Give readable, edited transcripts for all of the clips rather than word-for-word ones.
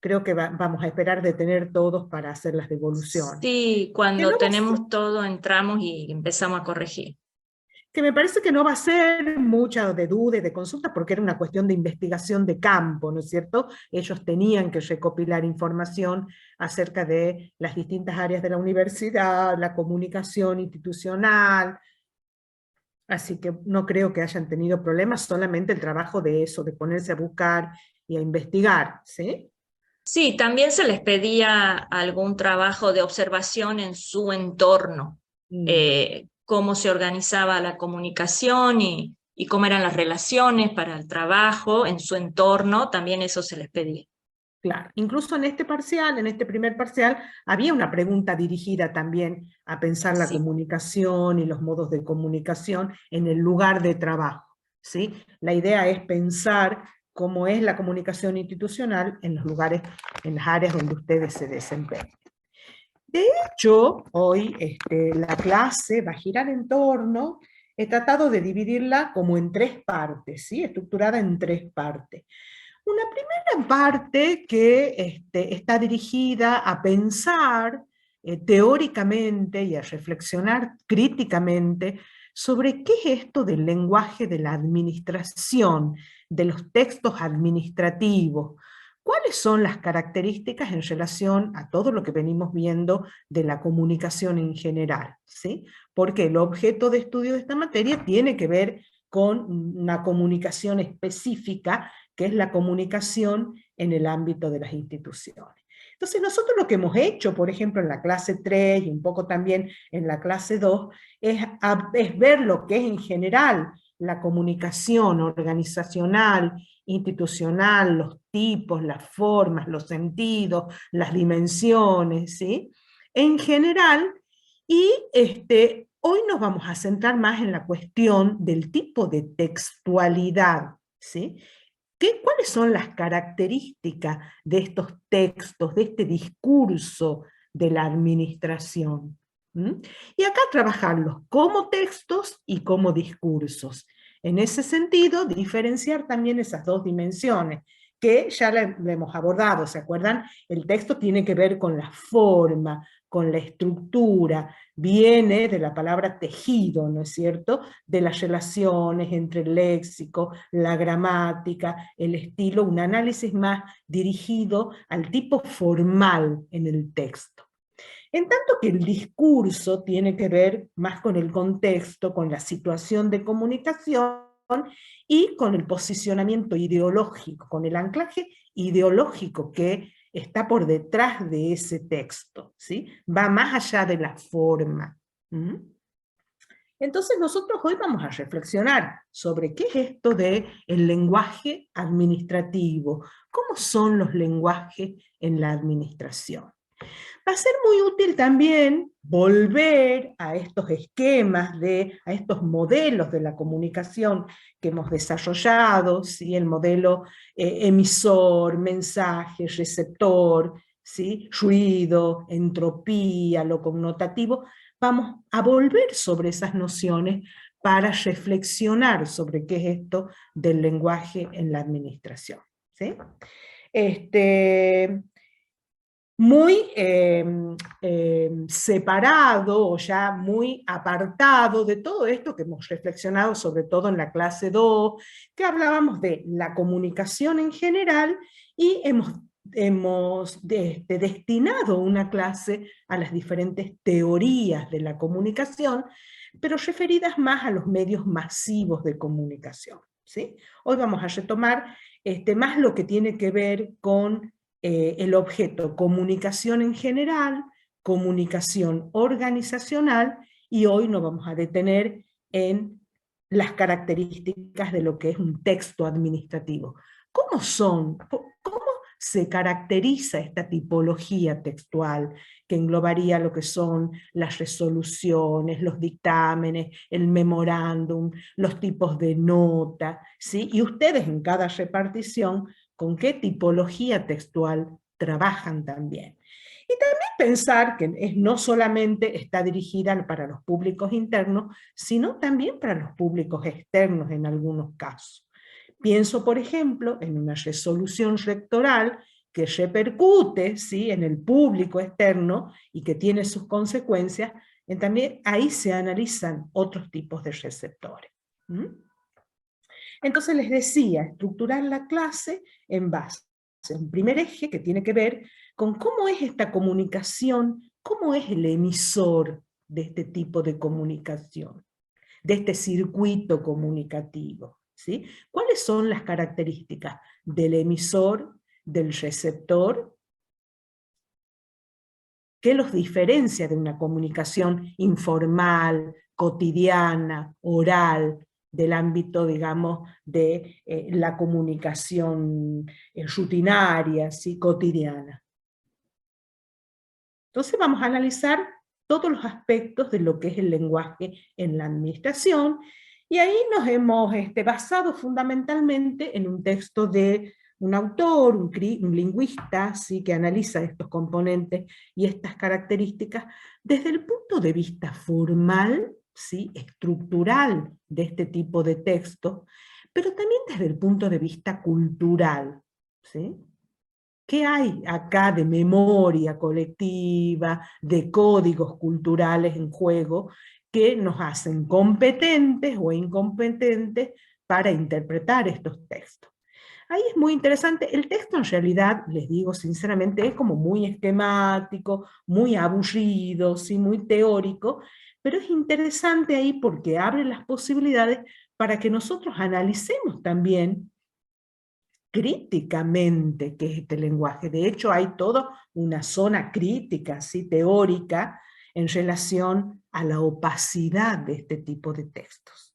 creo que vamos a esperar de tener todos para hacer las devoluciones. Sí, Que no cuando va a ser- tenemos todo, entramos y empezamos a corregir. que me parece que no va a ser mucha de duda y de consulta porque era una cuestión de investigación de campo, ¿no es cierto? Ellos tenían que recopilar información acerca de las distintas áreas de la universidad, la comunicación institucional, así que no creo que hayan tenido problemas, solamente el trabajo de eso, de ponerse a buscar y a investigar, ¿sí? Sí, también se les pedía algún trabajo de observación en su entorno, Mm. cómo se organizaba la comunicación y cómo eran las relaciones para el trabajo en su entorno, también eso se les pedía. Claro, incluso en este parcial, en este primer parcial, había una pregunta dirigida también a pensar la Sí. comunicación y los modos de comunicación en el lugar de trabajo, ¿sí? La idea es pensar cómo es la comunicación institucional en los lugares, en las áreas donde ustedes se desempeñan. De hecho, hoy la clase va a girar en torno, he tratado de dividirla como en tres partes, ¿sí? Estructurada en tres partes. Una primera parte que está dirigida a pensar teóricamente y a reflexionar críticamente sobre qué es esto del lenguaje de la administración, de los textos administrativos, cuáles son las características en relación a todo lo que venimos viendo de la comunicación en general, ¿sí? Porque el objeto de estudio de esta materia tiene que ver con una comunicación específica que es la comunicación en el ámbito de las instituciones. Entonces nosotros lo que hemos hecho, por ejemplo, en la clase 3 y un poco también en la clase 2, es ver lo que es en general la comunicación organizacional, institucional, los tipos, las formas, los sentidos, las dimensiones, ¿sí? En general, y hoy nos vamos a centrar más en la cuestión del tipo de textualidad, ¿sí? ¿Cuáles son las características de estos textos, de este discurso de la administración? ¿Mm? Y acá trabajarlos como textos y como discursos. En ese sentido, diferenciar también esas dos dimensiones, que ya la hemos abordado, ¿se acuerdan? El texto tiene que ver con la forma, con la estructura, viene de la palabra tejido, ¿no es cierto? De las relaciones entre el léxico, la gramática, el estilo, un análisis más dirigido al tipo formal en el texto. En tanto que el discurso tiene que ver más con el contexto, con la situación de comunicación y con el posicionamiento ideológico, con el anclaje ideológico que está por detrás de ese texto, ¿sí? Va más allá de la forma. ¿Mm? Entonces nosotros hoy vamos a reflexionar sobre qué es esto de el lenguaje administrativo, cómo son los lenguajes en la administración. Va a ser muy útil también volver a estos esquemas, a estos modelos de la comunicación que hemos desarrollado, ¿sí? El modelo emisor, mensaje, receptor, ¿sí? Ruido, entropía, lo connotativo. Vamos a volver sobre esas nociones para reflexionar sobre qué es esto del lenguaje en la administración, ¿sí? Este, muy separado o ya muy apartado de todo esto que hemos reflexionado, sobre todo en la clase 2, que hablábamos de la comunicación en general y hemos destinado una clase a las diferentes teorías de la comunicación, pero referidas más a los medios masivos de comunicación, ¿sí? Hoy vamos a retomar más lo que tiene que ver con el objeto comunicación en general, comunicación organizacional, y hoy nos vamos a detener en las características de lo que es un texto administrativo. ¿Cómo son? ¿Cómo se caracteriza esta tipología textual que englobaría lo que son las resoluciones, los dictámenes, el memorándum, los tipos de nota, ¿sí? Y ustedes en cada repartición con qué tipología textual trabajan también. Y también pensar que no solamente está dirigida para los públicos internos, sino también para los públicos externos en algunos casos. Pienso, por ejemplo, en una resolución rectoral que repercute, ¿sí?, en el público externo y que tiene sus consecuencias, también ahí se analizan otros tipos de receptores. Entonces les decía, estructurar la clase en base a un primer eje que tiene que ver con cómo es esta comunicación, cómo es el emisor de este tipo de comunicación, de este circuito comunicativo, ¿sí? ¿Cuáles son las características del emisor, del receptor? ¿Qué los diferencia de una comunicación informal, cotidiana, oral, del ámbito, digamos, de la comunicación rutinaria, ¿sí?, cotidiana? Entonces vamos a analizar todos los aspectos de lo que es el lenguaje en la administración, y ahí nos hemos basado fundamentalmente en un texto de un autor, un lingüista, ¿sí?, que analiza estos componentes y estas características desde el punto de vista formal, ¿sí?, estructural de este tipo de textos, pero también desde el punto de vista cultural, ¿sí? ¿Qué hay acá de memoria colectiva, de códigos culturales en juego que nos hacen competentes o incompetentes para interpretar estos textos? Ahí es muy interesante. El texto en realidad, les digo sinceramente, es como muy esquemático, muy aburrido, ¿sí?, muy teórico, pero es interesante ahí porque abre las posibilidades para que nosotros analicemos también críticamente qué es este lenguaje. De hecho, hay toda una zona crítica, ¿sí?, teórica, en relación a la opacidad de este tipo de textos,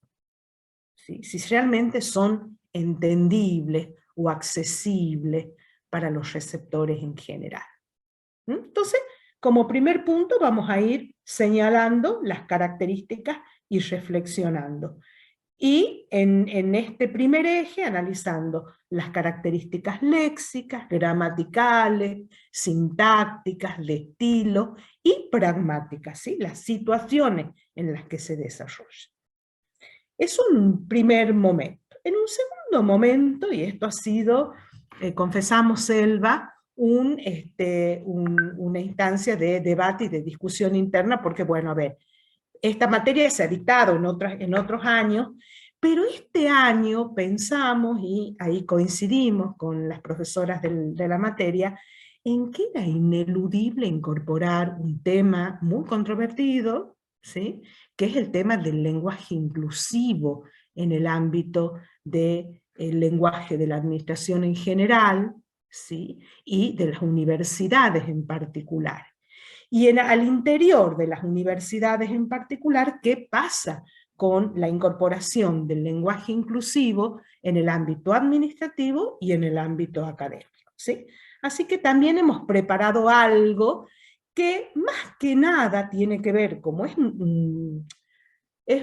¿sí?, si realmente son entendibles o accesibles para los receptores en general. Entonces, como primer punto, vamos a ir señalando las características y reflexionando. Y en este primer eje, analizando las características léxicas, gramaticales, sintácticas, de estilo y pragmáticas, ¿sí?, las situaciones en las que se desarrolla. Es un primer momento. En un segundo momento, y esto ha sido, confesamos, Selva, una instancia de debate y de discusión interna, porque, bueno, a ver, esta materia se ha dictado en otros años, pero este año pensamos, y ahí coincidimos con las profesoras de la materia, en que era ineludible incorporar un tema muy controvertido, ¿sí?, que es el tema del lenguaje inclusivo en el ámbito del lenguaje de la administración en general, ¿sí?, y de las universidades en particular. Y al interior de las universidades en particular, ¿qué pasa con la incorporación del lenguaje inclusivo en el ámbito administrativo y en el ámbito académico, ¿sí? Así que también hemos preparado algo que más que nada tiene que ver, como es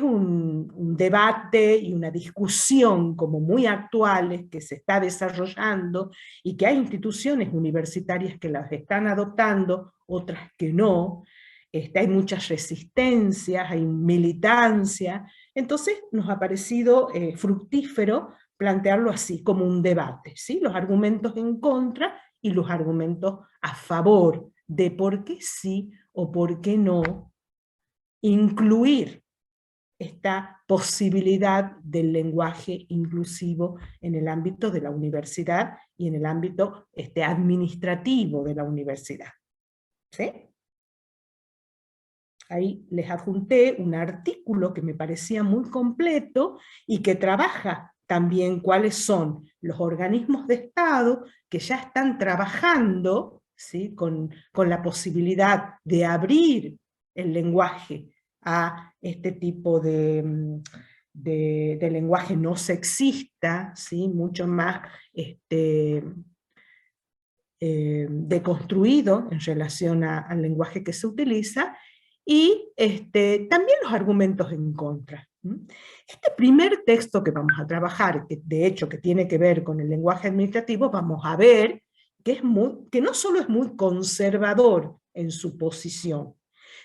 un debate y una discusión como muy actuales que se está desarrollando y que hay instituciones universitarias que las están adoptando, otras que no, hay muchas resistencias, hay militancia, entonces nos ha parecido fructífero plantearlo así, como un debate, ¿sí?, los argumentos en contra y los argumentos a favor de por qué sí o por qué no incluir esta posibilidad del lenguaje inclusivo en el ámbito de la universidad y en el ámbito administrativo de la universidad, ¿sí? Ahí les adjunté un artículo que me parecía muy completo y que trabaja también cuáles son los organismos de Estado que ya están trabajando, ¿sí?, con la posibilidad de abrir el lenguaje a este tipo de lenguaje no sexista, ¿sí?, mucho más deconstruido en relación al lenguaje que se utiliza, y también los argumentos en contra. Este primer texto que vamos a trabajar, que de hecho que tiene que ver con el lenguaje administrativo, vamos a ver que no solo es muy conservador en su posición,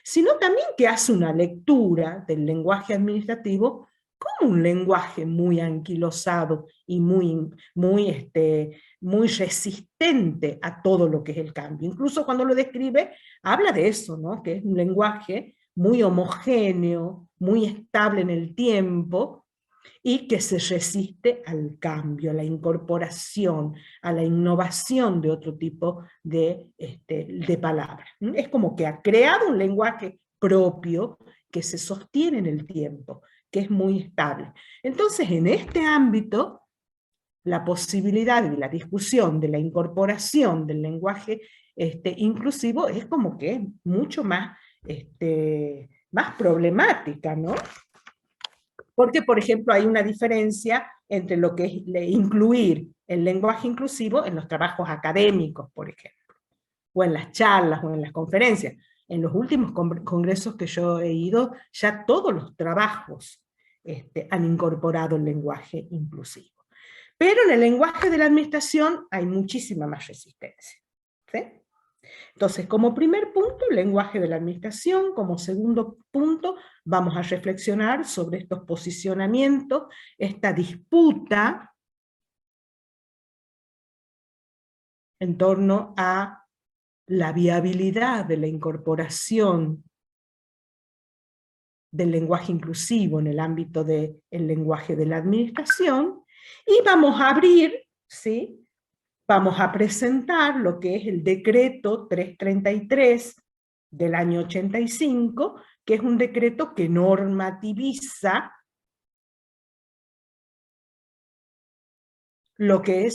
sino también que hace una lectura del lenguaje administrativo como un lenguaje muy anquilosado y muy resistente a todo lo que es el cambio. Incluso cuando lo describe, habla de eso, ¿no? Que es un lenguaje muy homogéneo, muy estable en el tiempo, y que se resiste al cambio, a la incorporación, a la innovación de otro tipo de palabras. Es como que ha creado un lenguaje propio que se sostiene en el tiempo, que es muy estable. Entonces, en este ámbito, la posibilidad y la discusión de la incorporación del lenguaje inclusivo es como que mucho más, más problemática, ¿no? Porque, por ejemplo, hay una diferencia entre lo que es incluir el lenguaje inclusivo en los trabajos académicos, por ejemplo, o en las charlas, o en las conferencias. En los últimos congresos que yo he ido, ya todos los trabajos han incorporado el lenguaje inclusivo. Pero en el lenguaje de la administración hay muchísima más resistencia, ¿sí? Entonces, como primer punto, el lenguaje de la administración. Como segundo punto, vamos a reflexionar sobre estos posicionamientos, esta disputa en torno a la viabilidad de la incorporación del lenguaje inclusivo en el ámbito del lenguaje de la administración, y vamos a abrir, ¿sí?, vamos a presentar lo que es el decreto 333 del año 85, que es un decreto que normativiza lo que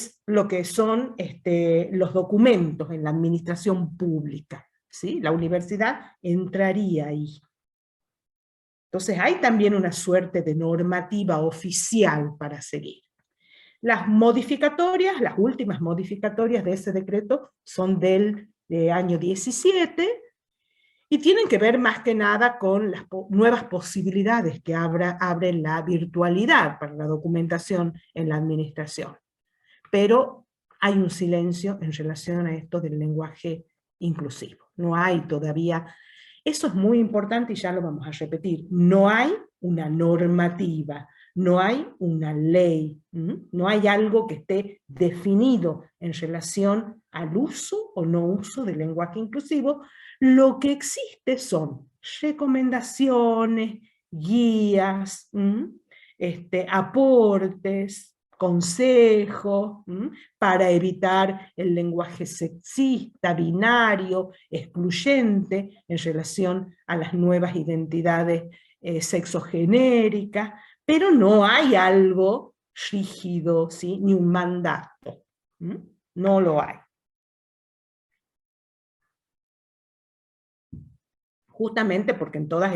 son los documentos en la administración pública, ¿sí? La universidad entraría ahí. Entonces hay también una suerte de normativa oficial para seguir. Las modificatorias, las últimas modificatorias de ese decreto son del año 17, y tienen que ver más que nada con las nuevas posibilidades que abre la virtualidad para la documentación en la administración. Pero hay un silencio en relación a esto del lenguaje inclusivo. No hay todavía, eso es muy importante y ya lo vamos a repetir, no hay una normativa, no hay una ley, no hay algo que esté definido en relación al uso o no uso del lenguaje inclusivo. Lo que existe son recomendaciones, guías, aportes, consejos, para evitar el lenguaje sexista, binario, excluyente en relación a las nuevas identidades sexogenéricas, pero no hay algo rígido, ¿sí?, ni un mandato. No lo hay. Justamente porque en todos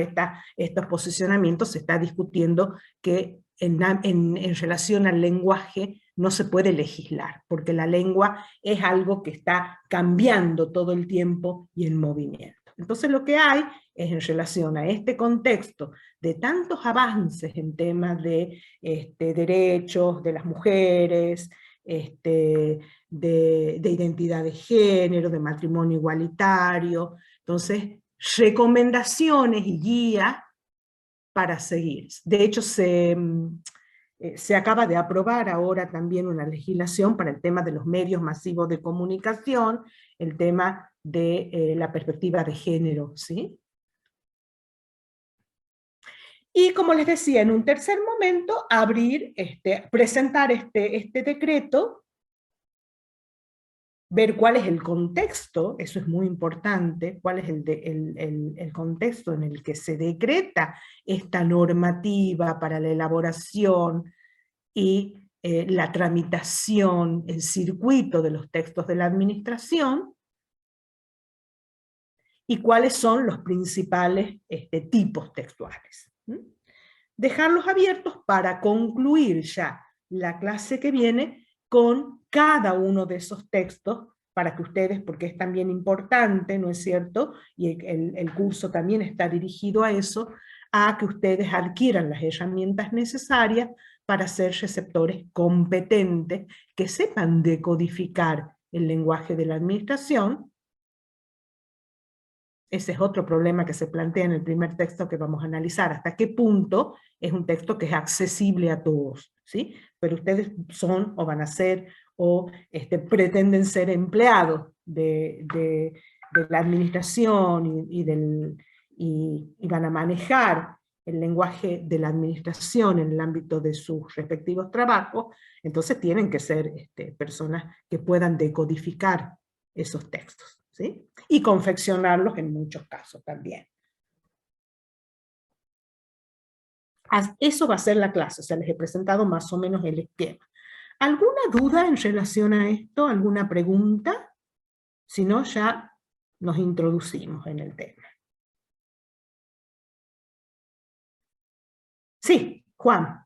estos posicionamientos se está discutiendo que en relación al lenguaje no se puede legislar, porque la lengua es algo que está cambiando todo el tiempo y en movimiento. Entonces lo que hay es, en relación a este contexto de tantos avances en temas de derechos de las mujeres, de identidad de género, de matrimonio igualitario, entonces recomendaciones y guías para seguir. De hecho, se acaba de aprobar ahora también una legislación para el tema de los medios masivos de comunicación, el tema de la perspectiva de género, ¿sí? Y como les decía, en un tercer momento, presentar este decreto, ver cuál es el contexto, eso es muy importante, cuál es el contexto en el que se decreta esta normativa para la elaboración y la tramitación, el circuito de los textos de la administración, y cuáles son los principales tipos textuales. Dejarlos abiertos para concluir ya la clase que viene con cada uno de esos textos, para que ustedes, porque es también importante, ¿no es cierto? Y el curso también está dirigido a eso, a que ustedes adquieran las herramientas necesarias para ser receptores competentes, que sepan decodificar el lenguaje de la administración, Ese es otro problema que se plantea en el primer texto que vamos a analizar. ¿Hasta qué punto es un texto que es accesible a todos? ¿Sí? Pero ustedes son o van a ser o pretenden ser empleados de la administración y van a manejar el lenguaje de la administración en el ámbito de sus respectivos trabajos, entonces tienen que ser personas que puedan decodificar esos textos, ¿sí? Y confeccionarlos en muchos casos también. Eso va a ser la clase, o sea, les he presentado más o menos el esquema. ¿Alguna duda en relación a esto? ¿Alguna pregunta? Si no, ya nos introducimos en el tema. Sí, Juan.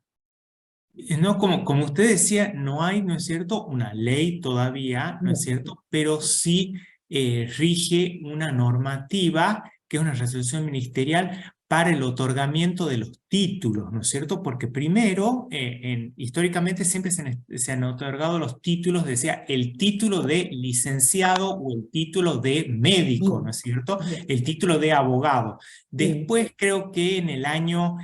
No, como usted decía, no hay, ¿no es cierto?, una ley todavía, ¿no es cierto?, pero sí rige una normativa, que es una resolución ministerial, para el otorgamiento de los títulos, ¿no es cierto? Porque primero, históricamente siempre se han otorgado los títulos, decía, el título de licenciado o el título de médico, ¿no es cierto? El título de abogado. Después creo que en el año,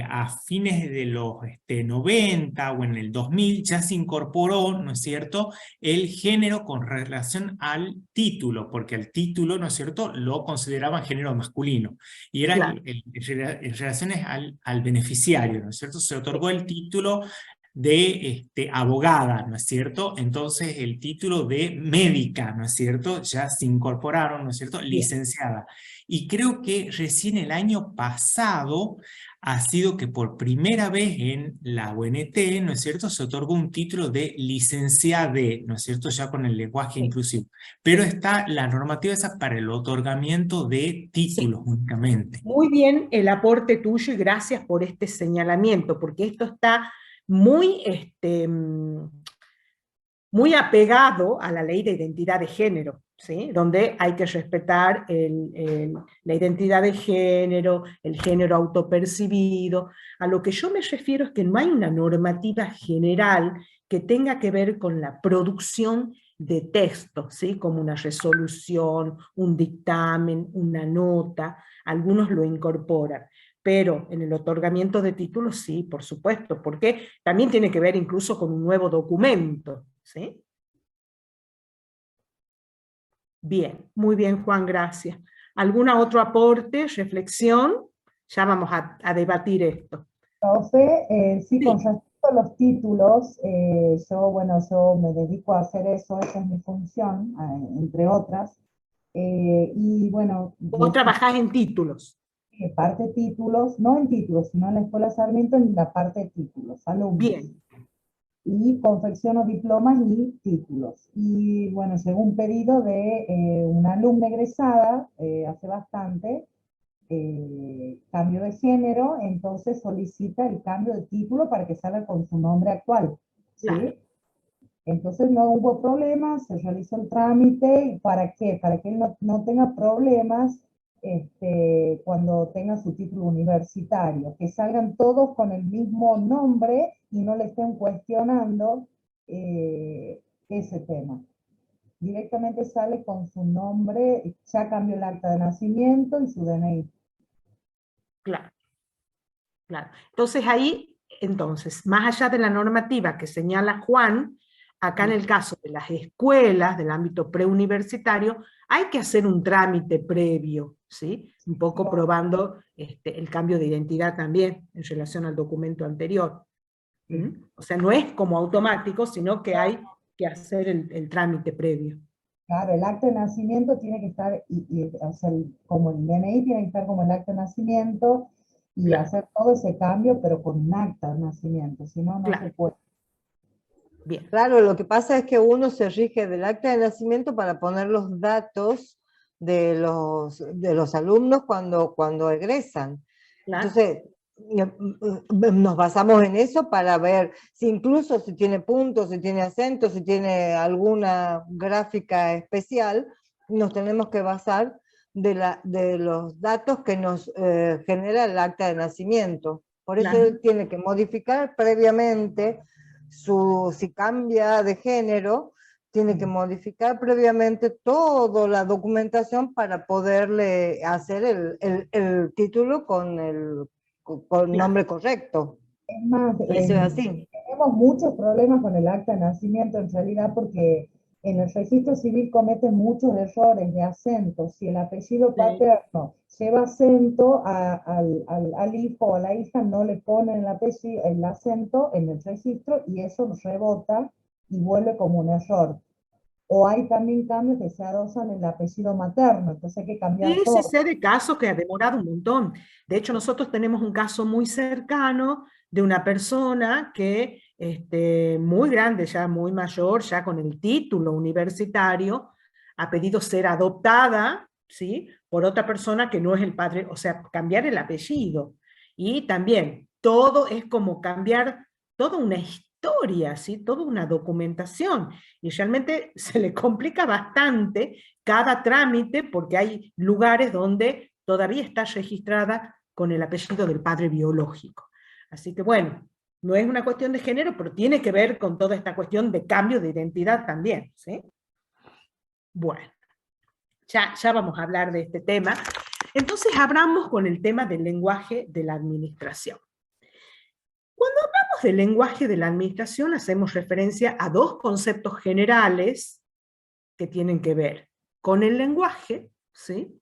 a fines de los 90 o en el 2000, ya se incorporó, ¿no es cierto?, el género con relación al título, porque el título, ¿no es cierto?, lo consideraban género masculino. Y era Claro. en relaciones al beneficiario, ¿no es cierto? Se otorgó el título de abogada, ¿no es cierto? Entonces el título de médica, ¿no es cierto? Ya se incorporaron, ¿no es cierto? Licenciada. Y creo que recién el año pasado ha sido que por primera vez en la UNT, ¿no es cierto?, se otorgó un título de licenciada, ¿no es cierto?, ya con el lenguaje inclusivo. Pero está la normativa esa para el otorgamiento de títulos únicamente. Muy bien el aporte tuyo y gracias por este señalamiento, porque esto está muy, muy apegado a la ley de identidad de género, ¿sí? Donde hay que respetar la identidad de género, el género autopercibido. A lo que yo me refiero es que no hay una normativa general que tenga que ver con la producción de textos, ¿sí? Como una resolución, un dictamen, una nota, algunos lo incorporan. Pero en el otorgamiento de títulos sí, por supuesto, porque también tiene que ver incluso con un nuevo documento, ¿sí? Bien, muy bien, Juan, gracias. ¿Algún otro aporte, reflexión? Ya vamos a debatir esto. Profe, sí, Sí. con respecto a los títulos, yo me dedico a hacer eso, esa es mi función, entre otras. Y bueno, Vos trabajás en títulos. parte títulos, no en títulos, sino en la Escuela Sarmiento en la parte de títulos, alumnos. Bien. Y confecciono diplomas y títulos. Y bueno, según pedido de una alumna egresada, hace bastante, cambio de género, entonces solicita el cambio de título para que salga con su nombre actual. ¿Sí? Claro. Entonces no hubo problemas, se realizó el trámite. ¿Para qué? Para que él no tenga problemas cuando tenga su título universitario, que salgan todos con el mismo nombre y no le estén cuestionando ese tema. Directamente sale con su nombre, ya cambió el acta de nacimiento y su DNI. Claro. Claro. Entonces ahí, más allá de la normativa que señala Juan, acá en el caso de las escuelas, del ámbito preuniversitario, hay que hacer un trámite previo, ¿sí? Un poco probando el cambio de identidad también en relación al documento anterior. ¿Mm? O sea, no es como automático, sino que hay que hacer el trámite previo. Claro, el acta de nacimiento tiene que estar, o sea, como el DNI tiene que estar como el acta de nacimiento y Claro. hacer todo ese cambio, pero con un acta de nacimiento, si no, no Claro. se puede. Bien. Claro, lo que pasa es que uno se rige del acta de nacimiento para poner los datos de los alumnos cuando egresan. Claro. Entonces, nos basamos en eso para ver si incluso si tiene puntos, si tiene acentos, si tiene alguna gráfica especial, nos tenemos que basar de los datos que nos genera el acta de nacimiento. Por eso Claro. él tiene que modificar previamente si cambia de género, tiene que modificar previamente toda la documentación para poderle hacer el título con el nombre correcto. Es más, Eso es así. tenemos muchos problemas con el acta de nacimiento en realidad porque en el registro civil cometen muchos errores de acento. Si el apellido paterno lleva acento, al hijo o a la hija no le ponen el acento en el registro y eso rebota y vuelve como un error. O hay también cambios que se adosan en el apellido materno, entonces hay que cambiar Sí, todo. sí sé de casos que ha demorado un montón. De hecho, nosotros tenemos un caso muy cercano de una persona que, muy grande, ya muy mayor, ya con el título universitario, ha pedido ser adoptada, ¿sí?, por otra persona que no es el padre, o sea, cambiar el apellido. Y también, todo es como cambiar toda una historia, ¿sí?, toda una documentación. Y realmente se le complica bastante cada trámite porque hay lugares donde todavía está registrada con el apellido del padre biológico. Así que bueno, no es una cuestión de género, pero tiene que ver con toda esta cuestión de cambio de identidad también, ¿sí? Bueno, ya vamos a hablar de este tema. Entonces hablamos con el tema del lenguaje de la administración. Cuando hablamos del lenguaje de la administración, hacemos referencia a dos conceptos generales que tienen que ver con el lenguaje, ¿sí?,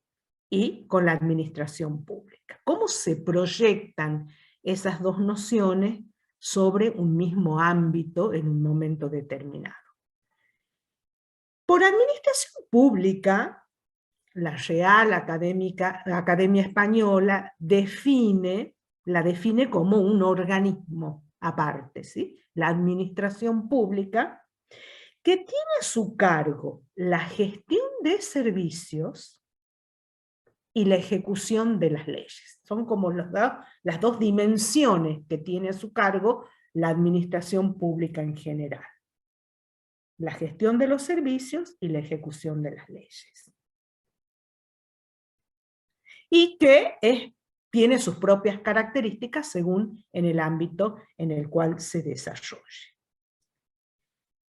y con la administración pública. ¿Cómo se proyectan esas dos nociones sobre un mismo ámbito en un momento determinado? Por administración pública, la Real Academia Española la define como un organismo aparte, ¿sí? La administración pública, que tiene a su cargo la gestión de servicios y la ejecución de las leyes. Son como las dos dimensiones que tiene a su cargo la administración pública en general. La gestión de los servicios y la ejecución de las leyes. Y que tiene sus propias características según en el ámbito en el cual se desarrolle.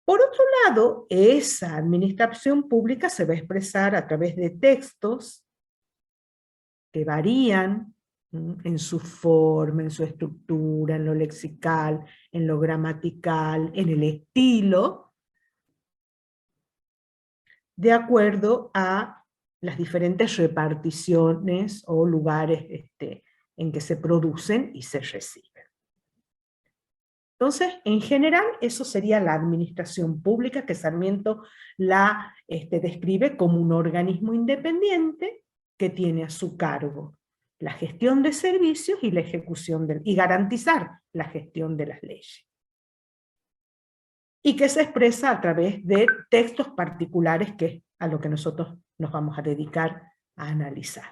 Por otro lado, esa administración pública se va a expresar a través de textos que varían en su forma, en su estructura, en lo lexical, en lo gramatical, en el estilo, de acuerdo a las diferentes reparticiones o lugares en que se producen y se reciben. Entonces, en general, eso sería la administración pública, que Sarmiento la describe como un organismo independiente que tiene a su cargo la gestión de servicios y la ejecución y garantizar la gestión de las leyes. Y que se expresa a través de textos particulares, que es a lo que nosotros nos vamos a dedicar a analizar.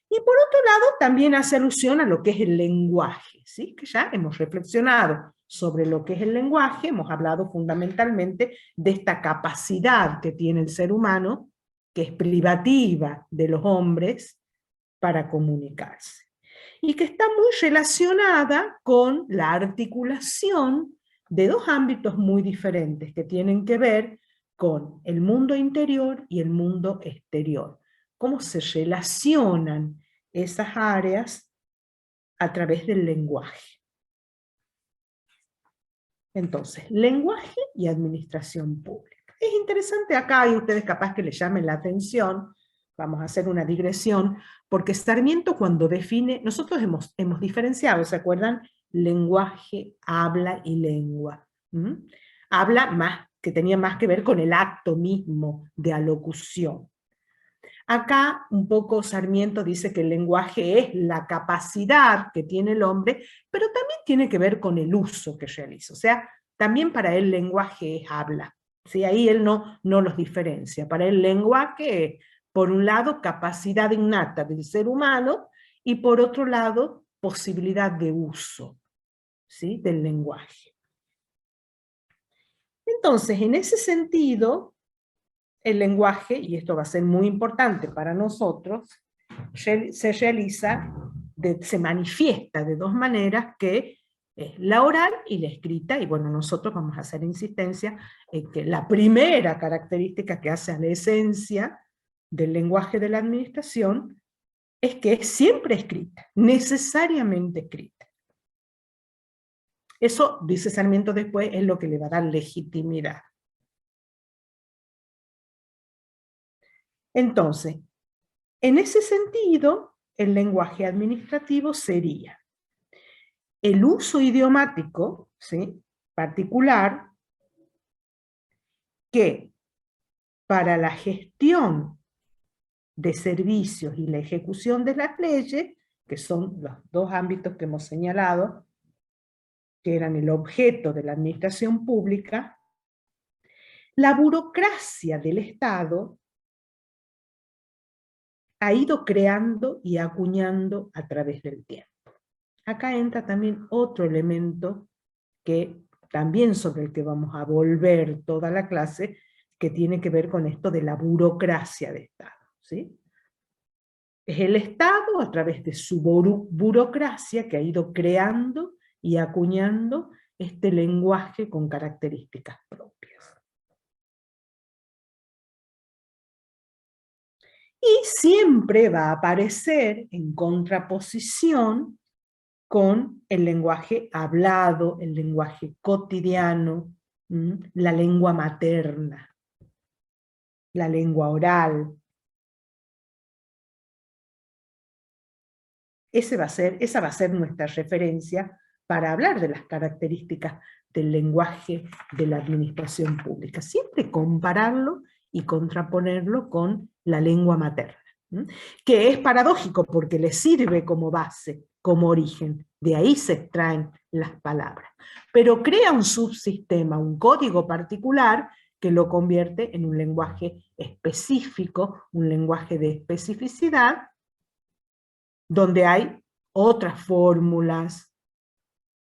Y por otro lado, también hace alusión a lo que es el lenguaje, ¿sí? Que ya hemos reflexionado sobre lo que es el lenguaje, hemos hablado fundamentalmente de esta capacidad que tiene el ser humano, que es privativa de los hombres, para comunicarse. Y que está muy relacionada con la articulación de dos ámbitos muy diferentes, que tienen que ver con el mundo interior y el mundo exterior. Cómo se relacionan esas áreas a través del lenguaje. Entonces, lenguaje y administración pública. Es interesante acá, y ustedes capaz que les llamen la atención, vamos a hacer una digresión, porque Sarmiento cuando define, nosotros hemos diferenciado, ¿se acuerdan? Lenguaje, habla y lengua. Habla que tenía más que ver con el acto mismo de alocución. Acá un poco Sarmiento dice que el lenguaje es la capacidad que tiene el hombre, pero también tiene que ver con el uso que realiza. O sea, también para él lenguaje es habla. ¿Sí? Ahí él no los diferencia. Para él lenguaje es, por un lado, capacidad innata del ser humano, y por otro lado, posibilidad de uso, ¿sí?, del lenguaje. Entonces, en ese sentido, el lenguaje, y esto va a ser muy importante para nosotros, se manifiesta de dos maneras que Es la oral y la escrita, y bueno, nosotros vamos a hacer insistencia en que la primera característica que hace a la esencia del lenguaje de la administración es que es siempre escrita, necesariamente escrita. Eso, dice Sarmiento después, es lo que le va a dar legitimidad. Entonces, en ese sentido, el lenguaje administrativo sería el uso idiomático, ¿sí?, particular, que para la gestión de servicios y la ejecución de las leyes, que son los dos ámbitos que hemos señalado, que eran el objeto de la administración pública, la burocracia del Estado ha ido creando y acuñando a través del tiempo. Acá entra también otro elemento que también sobre el que vamos a volver toda la clase, que tiene que ver con esto de la burocracia de Estado, ¿sí? Es el Estado, a través de su burocracia, que ha ido creando y acuñando este lenguaje con características propias. Y siempre va a aparecer en contraposición con el lenguaje hablado, el lenguaje cotidiano, la lengua materna, la lengua oral. Esa va a ser nuestra referencia para hablar de las características del lenguaje de la administración pública. Siempre compararlo y contraponerlo con la lengua materna, que es paradójico porque le sirve como base, como origen. De ahí se extraen las palabras. Pero crea un subsistema, un código particular que lo convierte en un lenguaje específico, un lenguaje de especificidad, donde hay otras fórmulas,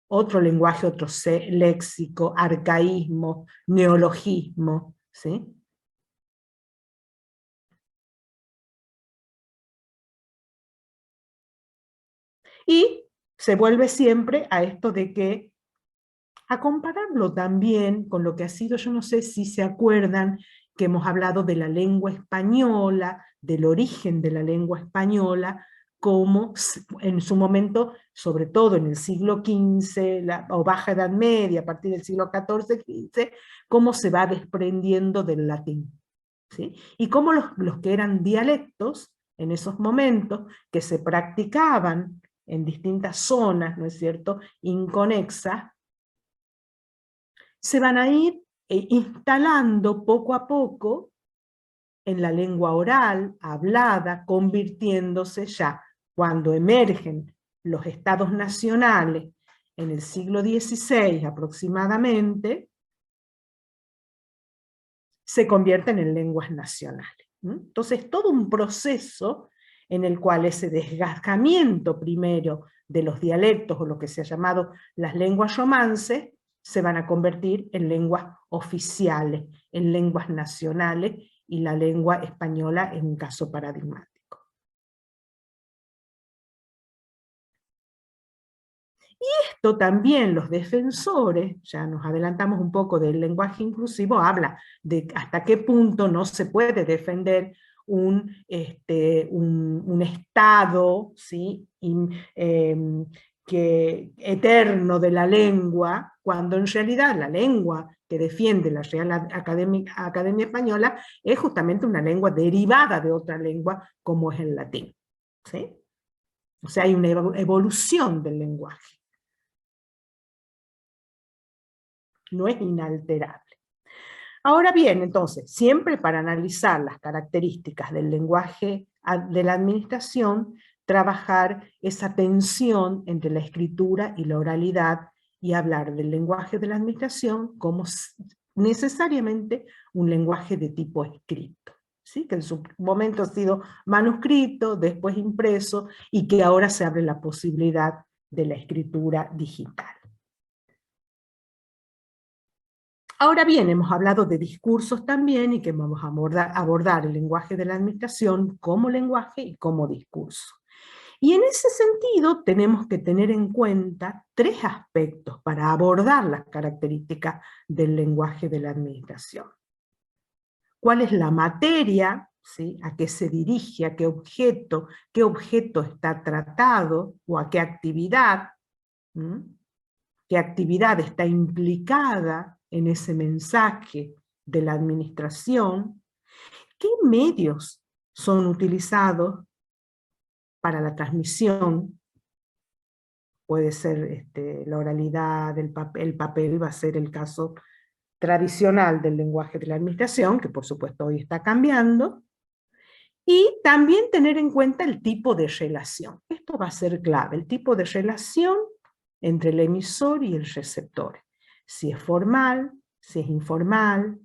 otro lenguaje, otro léxico, arcaísmo, neologismo, ¿sí? Y se vuelve siempre a esto de que, a compararlo también con lo que ha sido, yo no sé si se acuerdan que hemos hablado de la lengua española, del origen de la lengua española, como en su momento, sobre todo en el siglo XV, o Baja Edad Media, a partir del siglo XIV, XV, cómo se va desprendiendo del latín, ¿sí? Y cómo los que eran dialectos, en esos momentos, que se practicaban en distintas zonas, ¿no es cierto?, inconexas, se van a ir instalando poco a poco en la lengua oral, hablada, convirtiéndose ya, cuando emergen los estados nacionales en el siglo XVI aproximadamente, se convierten en lenguas nacionales. Entonces, todo un proceso en el cual ese desgastamiento primero de los dialectos, o lo que se ha llamado las lenguas romances, se van a convertir en lenguas oficiales, en lenguas nacionales, y la lengua española es un caso paradigmático. Y esto también los defensores, ya nos adelantamos un poco del lenguaje inclusivo, habla de hasta qué punto no se puede defender un estado, ¿sí?, eterno de la lengua, cuando en realidad la lengua que defiende la Real Academia Española es justamente una lengua derivada de otra lengua como es el latín, ¿sí? O sea, hay una evolución del lenguaje. No es inalterable. Ahora bien, entonces, siempre para analizar las características del lenguaje de la administración, trabajar esa tensión entre la escritura y la oralidad, y hablar del lenguaje de la administración como necesariamente un lenguaje de tipo escrito, ¿sí?, que en su momento ha sido manuscrito, después impreso, y que ahora se abre la posibilidad de la escritura digital. Ahora bien, hemos hablado de discursos también, y que vamos a abordar el lenguaje de la administración como lenguaje y como discurso. Y en ese sentido tenemos que tener en cuenta 3 aspectos para abordar las características del lenguaje de la administración. ¿Cuál es la materia? ¿Sí? ¿A qué se dirige? ¿A qué objeto está tratado? ¿O a qué actividad? ¿Mm? ¿Qué actividad está implicada en ese mensaje de la administración? ¿Qué medios son utilizados para la transmisión? Puede ser la oralidad, el papel va a ser el caso tradicional del lenguaje de la administración, que por supuesto hoy está cambiando, y también tener en cuenta el tipo de relación. Esto va a ser clave, el tipo de relación entre el emisor y el receptor. Si es formal, si es informal,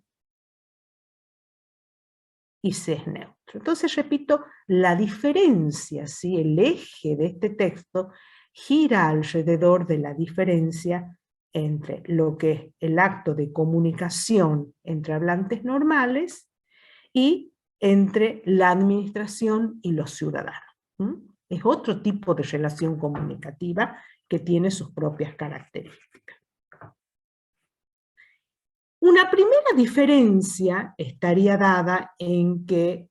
y si es neutro. Entonces, repito, la diferencia, ¿sí? El eje de este texto gira alrededor de la diferencia entre lo que es el acto de comunicación entre hablantes normales y entre la administración y los ciudadanos. ¿Mm? Es otro tipo de relación comunicativa que tiene sus propias características. Una primera diferencia estaría dada en que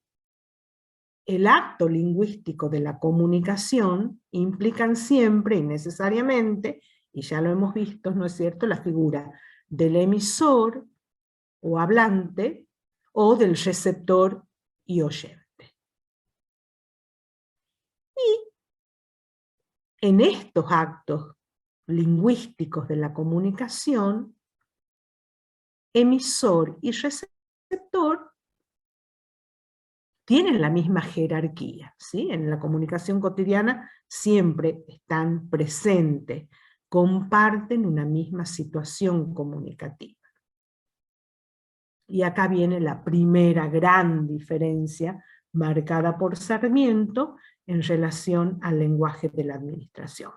el acto lingüístico de la comunicación implican siempre y necesariamente, y ya lo hemos visto, ¿no es cierto?, la figura del emisor o hablante o del receptor y oyente. Y en estos actos lingüísticos de la comunicación, emisor y receptor tienen la misma jerarquía, ¿sí? En la comunicación cotidiana siempre están presentes, comparten una misma situación comunicativa. Y acá viene la primera gran diferencia marcada por Sarmiento en relación al lenguaje de la administración,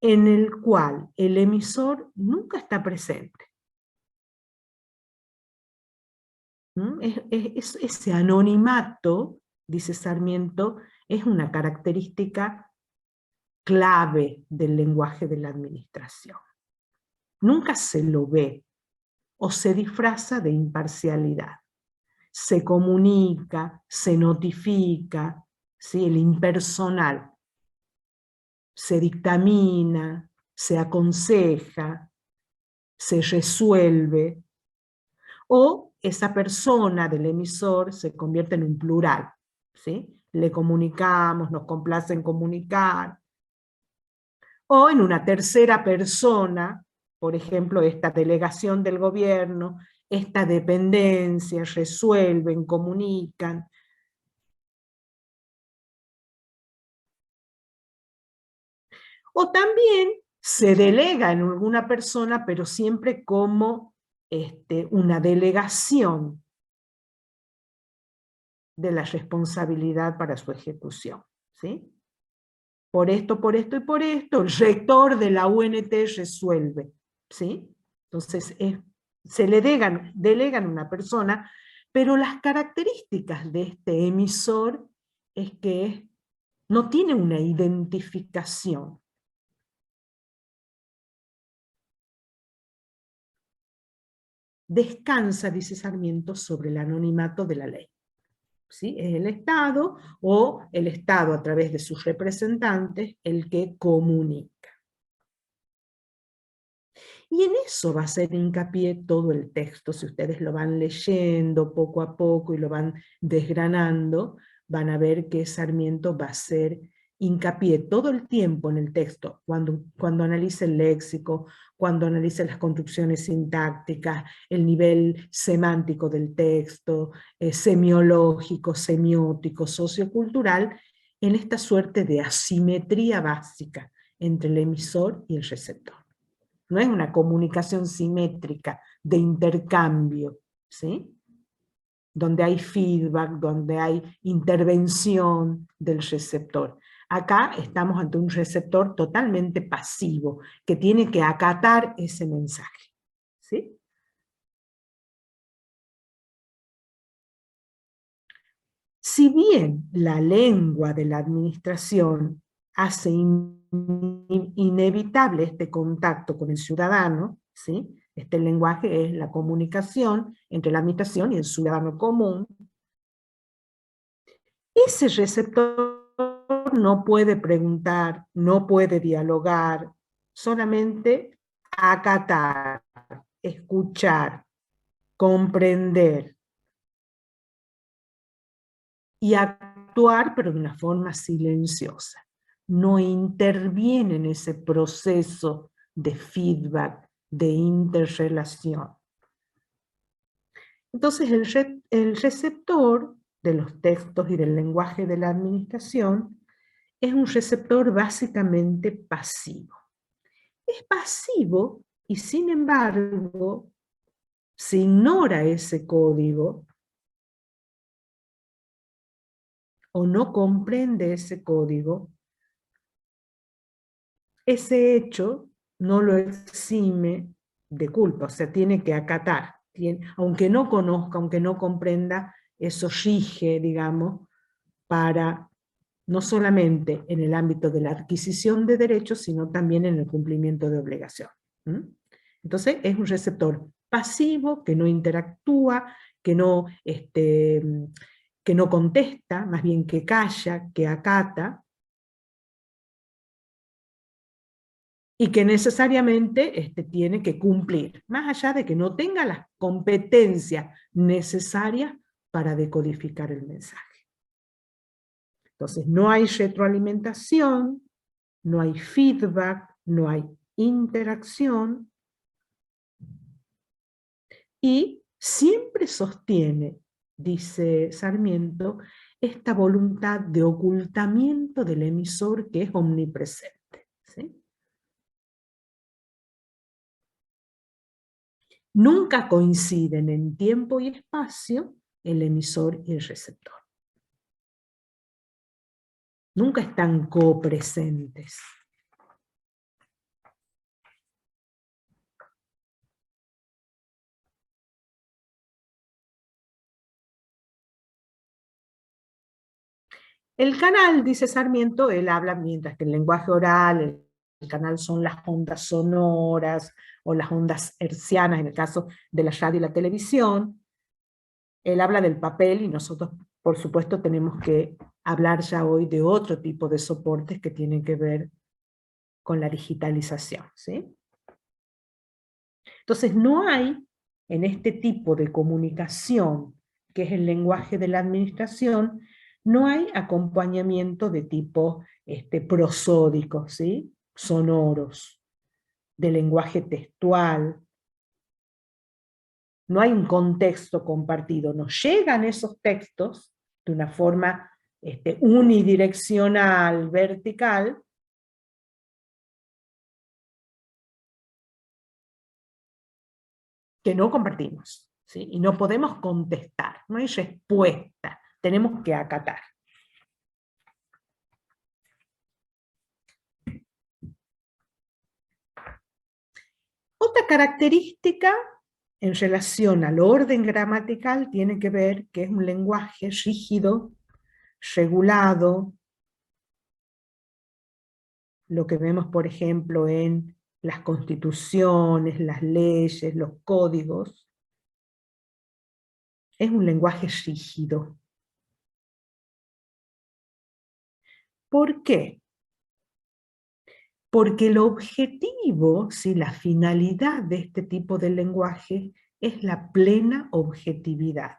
en el cual el emisor nunca está presente. Ese anonimato, dice Sarmiento, es una característica clave del lenguaje de la administración. Nunca se lo ve o se disfraza de imparcialidad. Se comunica, se notifica, ¿sí? El impersonal. Se dictamina, se aconseja, se resuelve, o esa persona del emisor se convierte en un plural, ¿sí? Le comunicamos, nos complace en comunicar, o en una tercera persona, por ejemplo, esta delegación del gobierno, esta dependencia, resuelven, comunican. O también se delega en alguna persona, pero siempre como una delegación de la responsabilidad para su ejecución, ¿sí? Por esto y por esto, el rector de la UNT resuelve, ¿sí? Entonces, se le delegan a una persona, pero las características de este emisor es que no tiene una identificación. Descansa, dice Sarmiento, sobre el anonimato de la ley. ¿Sí? Es el Estado o el Estado a través de sus representantes el que comunica. Y en eso va a hacer hincapié todo el texto. Si ustedes lo van leyendo poco a poco y lo van desgranando, van a ver que Sarmiento va a hacer hincapié todo el tiempo en el texto, cuando analice el léxico, cuando analice las construcciones sintácticas, el nivel semántico del texto, semiológico, semiótico, sociocultural, en esta suerte de asimetría básica entre el emisor y el receptor. No es una comunicación simétrica de intercambio, ¿sí? Donde hay feedback, donde hay intervención del receptor. Acá estamos ante un receptor totalmente pasivo, que tiene que acatar ese mensaje, ¿sí? Si bien la lengua de la administración hace inevitable este contacto con el ciudadano, ¿sí? Este lenguaje es la comunicación entre la administración y el ciudadano común. Ese receptor no puede preguntar, no puede dialogar, solamente acatar, escuchar, comprender y actuar, pero de una forma silenciosa. No interviene en ese proceso de feedback, de interrelación. Entonces el receptor de los textos y del lenguaje de la administración es un receptor básicamente pasivo. Es pasivo y sin embargo se ignora ese código o no comprende ese código. Ese hecho no lo exime de culpa, o sea, tiene que acatar. Aunque no conozca, aunque no comprenda, eso rige, digamos, para no solamente en el ámbito de la adquisición de derechos, sino también en el cumplimiento de obligación. Entonces es un receptor pasivo, que no interactúa, que no contesta, más bien que calla, que acata, y que necesariamente tiene que cumplir, más allá de que no tenga las competencias necesarias para decodificar el mensaje. Entonces no hay retroalimentación, no hay feedback, no hay interacción, y siempre sostiene, dice Sarmiento, esta voluntad de ocultamiento del emisor que es omnipresente, ¿sí? Nunca coinciden en tiempo y espacio el emisor y el receptor. Nunca están copresentes. El canal, dice Sarmiento, él habla mientras que el lenguaje oral, el canal son las ondas sonoras o las ondas hertzianas en el caso de la radio y la televisión. Él habla del papel y nosotros, por supuesto, tenemos que hablar ya hoy de otro tipo de soportes que tienen que ver con la digitalización, ¿sí? Entonces no hay en este tipo de comunicación, que es el lenguaje de la administración, no hay acompañamiento de tipo prosódico, ¿sí? Sonoros, de lenguaje textual. No hay un contexto compartido, nos llegan esos textos de una forma unidireccional, vertical, que no compartimos, ¿sí? Y no podemos contestar, no hay respuesta, tenemos que acatar. Otra característica en relación al orden gramatical tiene que ver que es un lenguaje rígido, regulado, lo que vemos por ejemplo en las constituciones, las leyes, los códigos, es un lenguaje rígido. ¿Por qué? Porque el objetivo, ¿sí? La finalidad de este tipo de lenguaje es la plena objetividad,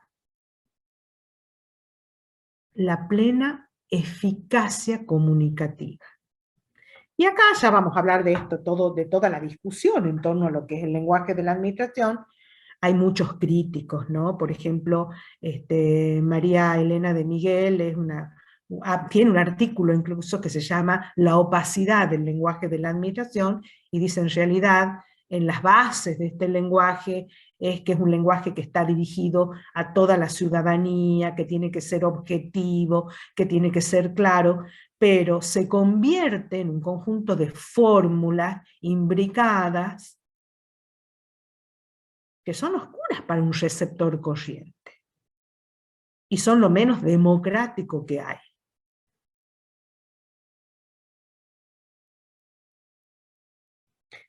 la plena eficacia comunicativa. Y acá ya vamos a hablar de esto, de toda la discusión en torno a lo que es el lenguaje de la administración. Hay muchos críticos, ¿no? Por ejemplo, María Elena de Miguel tiene un artículo incluso que se llama La opacidad del lenguaje de la administración, y dice en realidad, en las bases de este lenguaje, es que es un lenguaje que está dirigido a toda la ciudadanía, que tiene que ser objetivo, que tiene que ser claro, pero se convierte en un conjunto de fórmulas imbricadas que son oscuras para un receptor corriente, y son lo menos democrático que hay.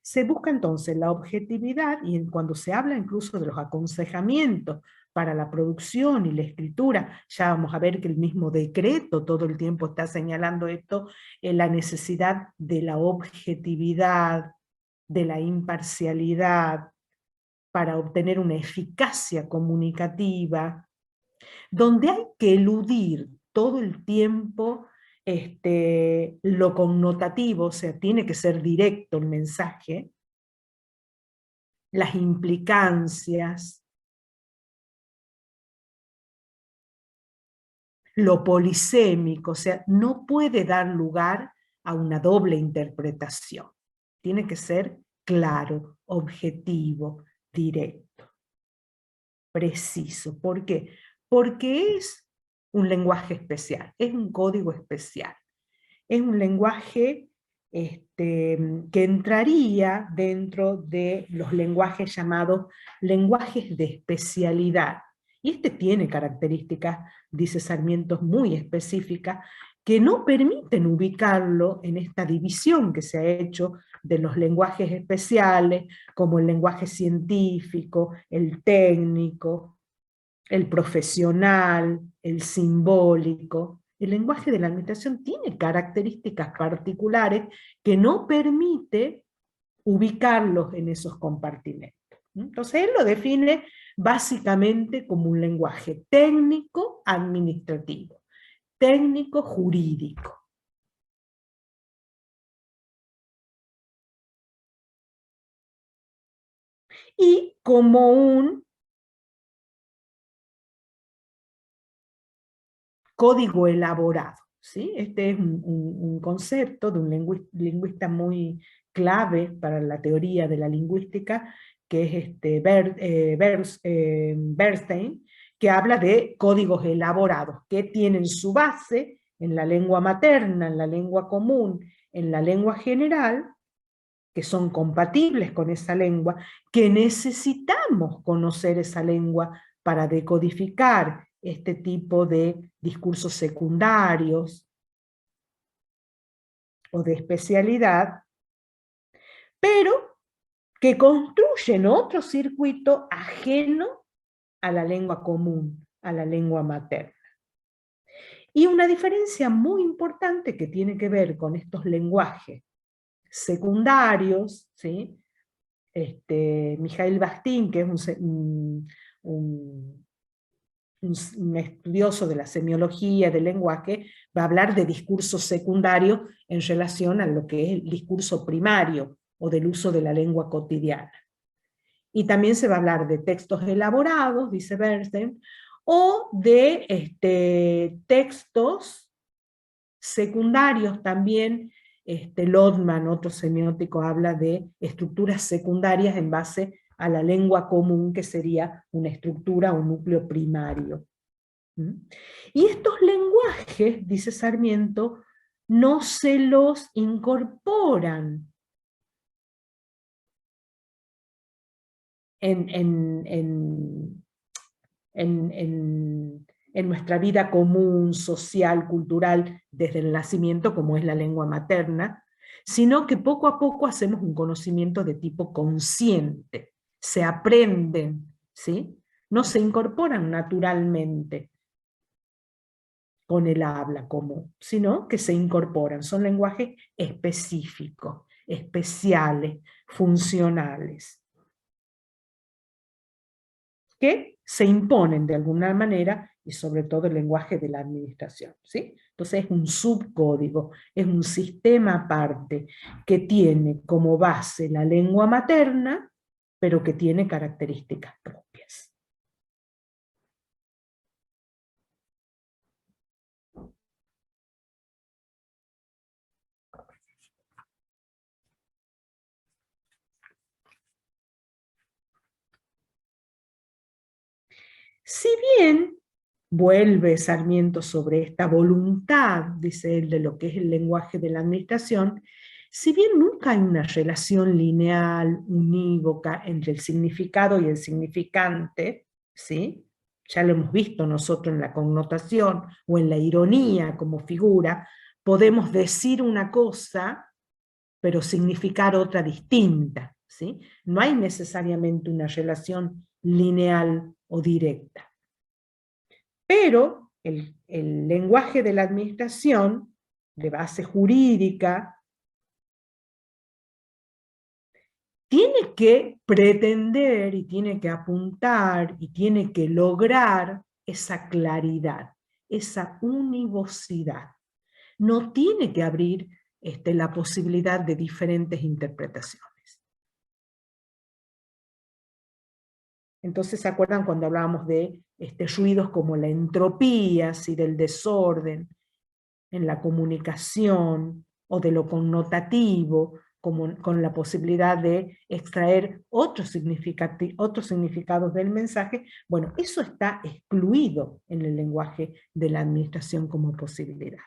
Se busca entonces la objetividad, y cuando se habla incluso de los aconsejamientos para la producción y la escritura, ya vamos a ver que el mismo decreto todo el tiempo está señalando esto, la necesidad de la objetividad, de la imparcialidad, para obtener una eficacia comunicativa, donde hay que eludir todo el tiempo lo connotativo, o sea, tiene que ser directo el mensaje, las implicancias, lo polisémico, o sea, no puede dar lugar a una doble interpretación. Tiene que ser claro, objetivo, directo, preciso. ¿Por qué? Porque es un lenguaje especial, es un código especial. Es un lenguaje que entraría dentro de los lenguajes llamados lenguajes de especialidad. Y tiene características, dice Sarmiento, muy específicas, que no permiten ubicarlo en esta división que se ha hecho de los lenguajes especiales, como el lenguaje científico, el técnico, el profesional, el simbólico. El lenguaje de la administración tiene características particulares que no permite ubicarlos en esos compartimentos. Entonces él lo define básicamente como un lenguaje técnico administrativo, técnico jurídico. Y como un código elaborado, ¿sí? Este es un concepto de un lingüista muy clave para la teoría de la lingüística, que es Bernstein, que habla de códigos elaborados, que tienen su base en la lengua materna, en la lengua común, en la lengua general, que son compatibles con esa lengua, que necesitamos conocer esa lengua para decodificar este tipo de discursos secundarios o de especialidad, pero que construyen otro circuito ajeno a la lengua común, a la lengua materna. Y una diferencia muy importante que tiene que ver con estos lenguajes secundarios, ¿sí? Mijail Bastin, que es un estudioso de la semiología del lenguaje, va a hablar de discurso secundario en relación a lo que es el discurso primario o del uso de la lengua cotidiana. Y también se va a hablar de textos elaborados, dice Bernstein, o de textos secundarios también. Lodman, otro semiótico, habla de estructuras secundarias en base a la lengua común, que sería una estructura o un núcleo primario. Y estos lenguajes, dice Sarmiento, no se los incorporan en nuestra vida común, social, cultural, desde el nacimiento, como es la lengua materna, sino que poco a poco hacemos un conocimiento de tipo consciente, se aprenden, ¿sí? No se incorporan naturalmente con el habla común, sino que se incorporan, son lenguajes específicos, especiales, funcionales, que se imponen de alguna manera, y sobre todo el lenguaje de la administración, ¿sí? Entonces es un subcódigo, es un sistema aparte que tiene como base la lengua materna, pero que tiene características propias. Si bien vuelve Sarmiento sobre esta voluntad, dice él, de lo que es el lenguaje de la administración, si bien nunca hay una relación lineal, unívoca, entre el significado y el significante, ¿sí? Ya lo hemos visto nosotros en la connotación o en la ironía como figura, podemos decir una cosa, pero significar otra distinta, ¿sí? No hay necesariamente una relación lineal o directa. Pero el lenguaje de la administración, de base jurídica, tiene que pretender y tiene que apuntar y tiene que lograr esa claridad, esa univocidad. No tiene que abrir la posibilidad de diferentes interpretaciones. Entonces, ¿se acuerdan cuando hablábamos de ruidos como la entropía, ¿sí? Del desorden en la comunicación o de lo connotativo, como, con la posibilidad de extraer otros significados del mensaje? Bueno, eso está excluido en el lenguaje de la administración como posibilidad.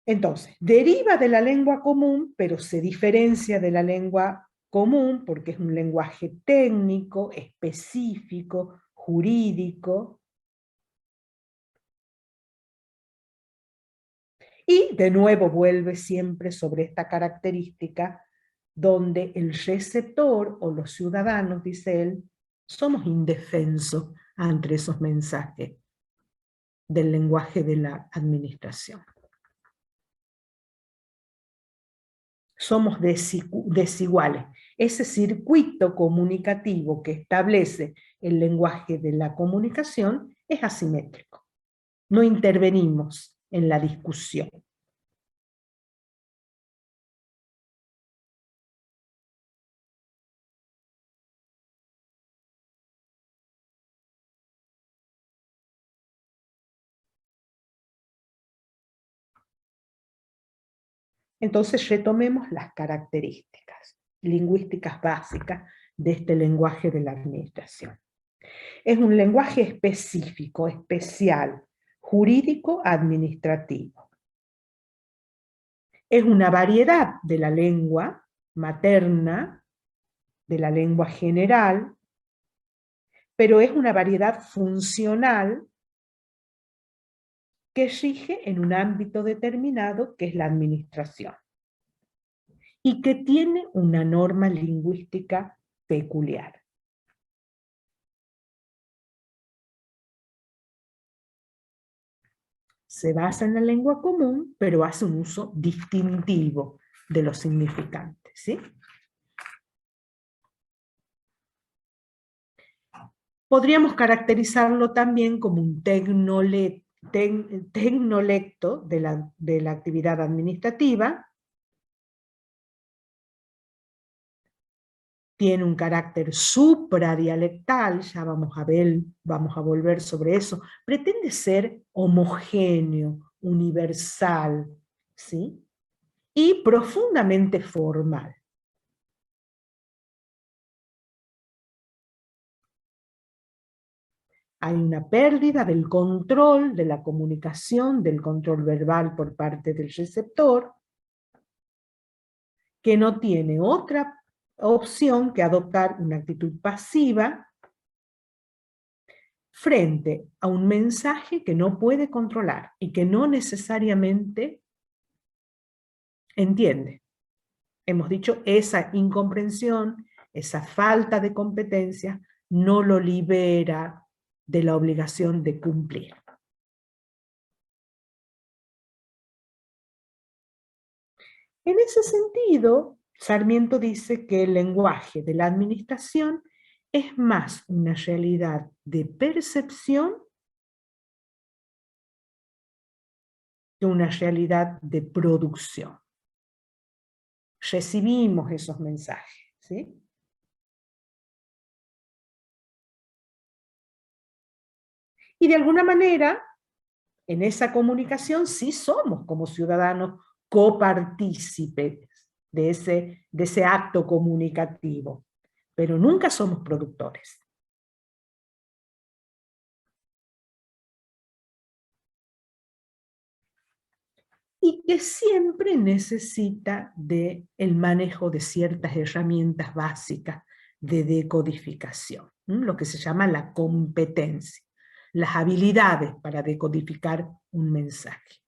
Entonces, deriva de la lengua común, pero se diferencia de la lengua común porque es un lenguaje técnico, específico, jurídico. Y de nuevo vuelve siempre sobre esta característica donde el receptor o los ciudadanos, dice él, somos indefensos ante esos mensajes del lenguaje de la administración. Somos desiguales. Ese circuito comunicativo que establece el lenguaje de la comunicación es asimétrico. No intervenimos en la discusión. Entonces retomemos las características lingüísticas básicas de este lenguaje de la administración. Es un lenguaje específico, especial, jurídico, administrativo. Es una variedad de la lengua materna, de la lengua general, pero es una variedad funcional que rige en un ámbito determinado, que es la administración, y que tiene una norma lingüística peculiar. Se basa en la lengua común, pero hace un uso distintivo de los significantes, ¿sí? Podríamos caracterizarlo también como un tecnolecto de la actividad administrativa. Tiene un carácter supradialectal, ya vamos a volver sobre eso. Pretende ser homogéneo, universal, ¿sí? Y profundamente formal. Hay una pérdida del control de la comunicación, del control verbal por parte del receptor, que no tiene otra opción que adoptar una actitud pasiva frente a un mensaje que no puede controlar y que no necesariamente entiende. Hemos dicho, esa incomprensión, esa falta de competencia, no lo libera de la obligación de cumplir. En ese sentido, Sarmiento dice que el lenguaje de la administración es más una realidad de percepción que una realidad de producción. Recibimos esos mensajes, ¿sí? Y de alguna manera, en esa comunicación sí somos como ciudadanos copartícipes de ese acto comunicativo, pero nunca somos productores. Y que siempre necesita del manejo de ciertas herramientas básicas de decodificación, lo que se llama la competencia, las habilidades para decodificar un mensaje.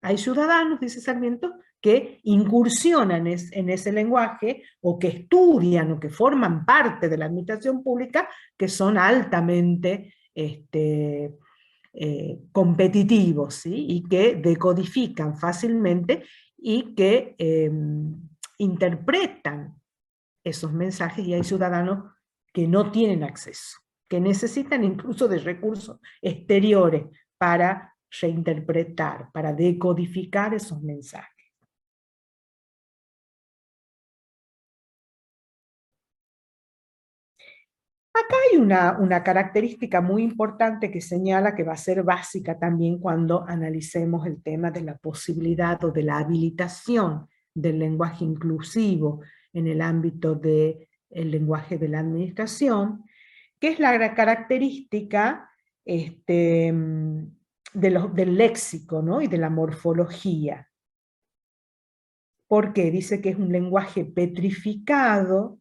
Hay ciudadanos, dice Sarmiento, que incursionan en ese lenguaje, o que estudian, o que forman parte de la administración pública, que son altamente competitivos, ¿sí? Y que decodifican fácilmente y que interpretan esos mensajes, y hay ciudadanos que no tienen acceso, que necesitan incluso de recursos exteriores para reinterpretar, para decodificar esos mensajes. Acá hay una característica muy importante que señala, que va a ser básica también cuando analicemos el tema de la posibilidad o de la habilitación del lenguaje inclusivo en el ámbito del lenguaje de la administración, que es la característica del léxico, ¿no? Y de la morfología. ¿Por qué? Dice que es un lenguaje petrificado,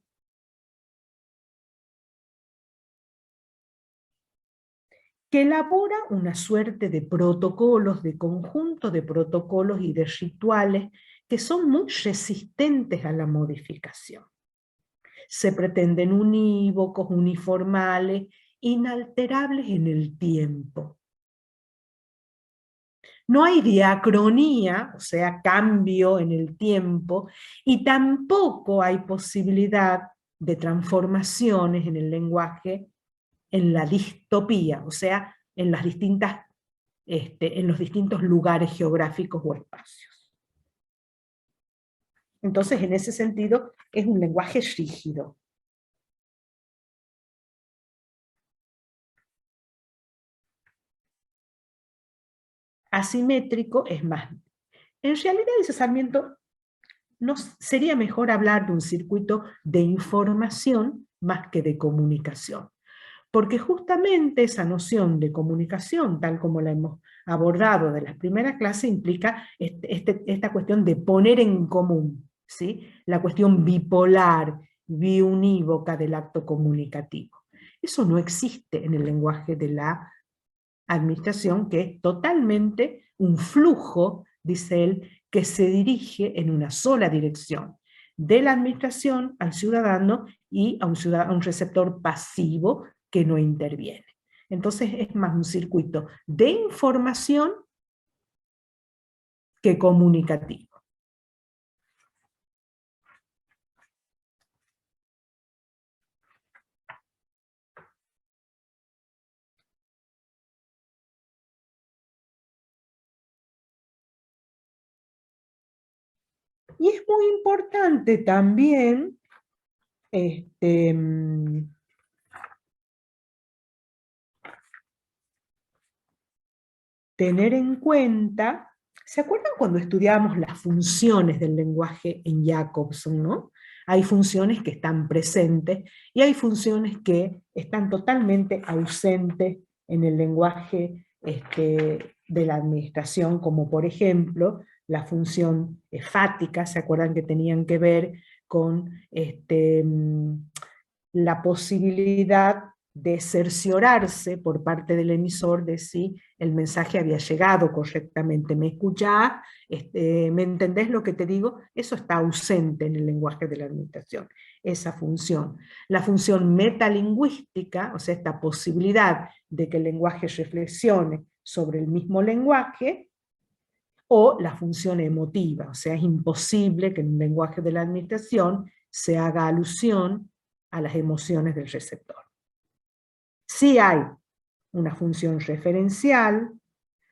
que elabora una suerte de protocolos, de conjunto de protocolos y de rituales que son muy resistentes a la modificación. Se pretenden unívocos, uniformales, inalterables en el tiempo. No hay diacronía, o sea, cambio en el tiempo, y tampoco hay posibilidad de transformaciones en el lenguaje en la distopía, o sea, en las en los distintos lugares geográficos o espacios. Entonces, en ese sentido, es un lenguaje rígido. Asimétrico es más. En realidad, dice Sarmiento, no, sería mejor hablar de un circuito de información más que de comunicación. Porque justamente esa noción de comunicación, tal como la hemos abordado de la primera clase, implica esta cuestión de poner en común, ¿sí? La cuestión bipolar, biunívoca del acto comunicativo. Eso no existe en el lenguaje de la administración, que es totalmente un flujo, dice él, que se dirige en una sola dirección, de la administración al ciudadano y a un receptor pasivo que no interviene. Entonces es más un circuito de información que comunicativo. Y es muy importante también tener en cuenta, ¿se acuerdan cuando estudiábamos las funciones del lenguaje en Jacobson, no? Hay funciones que están presentes y hay funciones que están totalmente ausentes en el lenguaje de la administración, como por ejemplo la función efática. ¿Se acuerdan que tenían que ver con la posibilidad de cerciorarse por parte del emisor de si el mensaje había llegado correctamente? ¿Me escuchás? ¿Me entendés lo que te digo? Eso está ausente en el lenguaje de la administración, esa función. La función metalingüística, o sea, esta posibilidad de que el lenguaje reflexione sobre el mismo lenguaje, o la función emotiva, o sea, es imposible que en un lenguaje de la administración se haga alusión a las emociones del receptor. Sí hay una función referencial,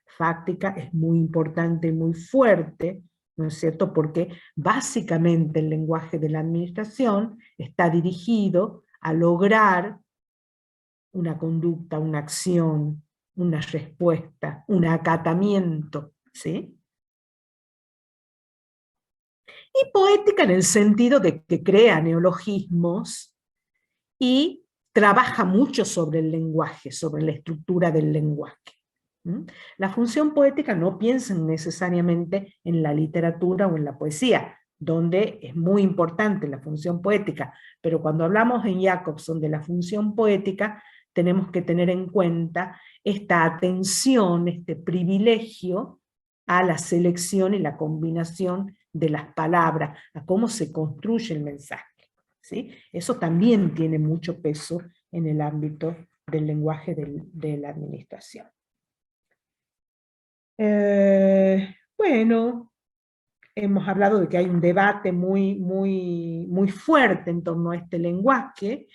fáctica, es muy importante y muy fuerte, ¿no es cierto? Porque básicamente el lenguaje de la administración está dirigido a lograr una conducta, una acción, una respuesta, un acatamiento, ¿sí? Y poética en el sentido de que crea neologismos y trabaja mucho sobre el lenguaje, sobre la estructura del lenguaje. La función poética no piensen necesariamente en la literatura o en la poesía, donde es muy importante la función poética, pero cuando hablamos en Jacobson de la función poética, tenemos que tener en cuenta esta atención, este privilegio a la selección y la combinación de las palabras, a cómo se construye el mensaje, ¿sí? Eso también tiene mucho peso en el ámbito del lenguaje de la administración. Bueno, hemos hablado de que hay un debate muy fuerte en torno a este lenguaje,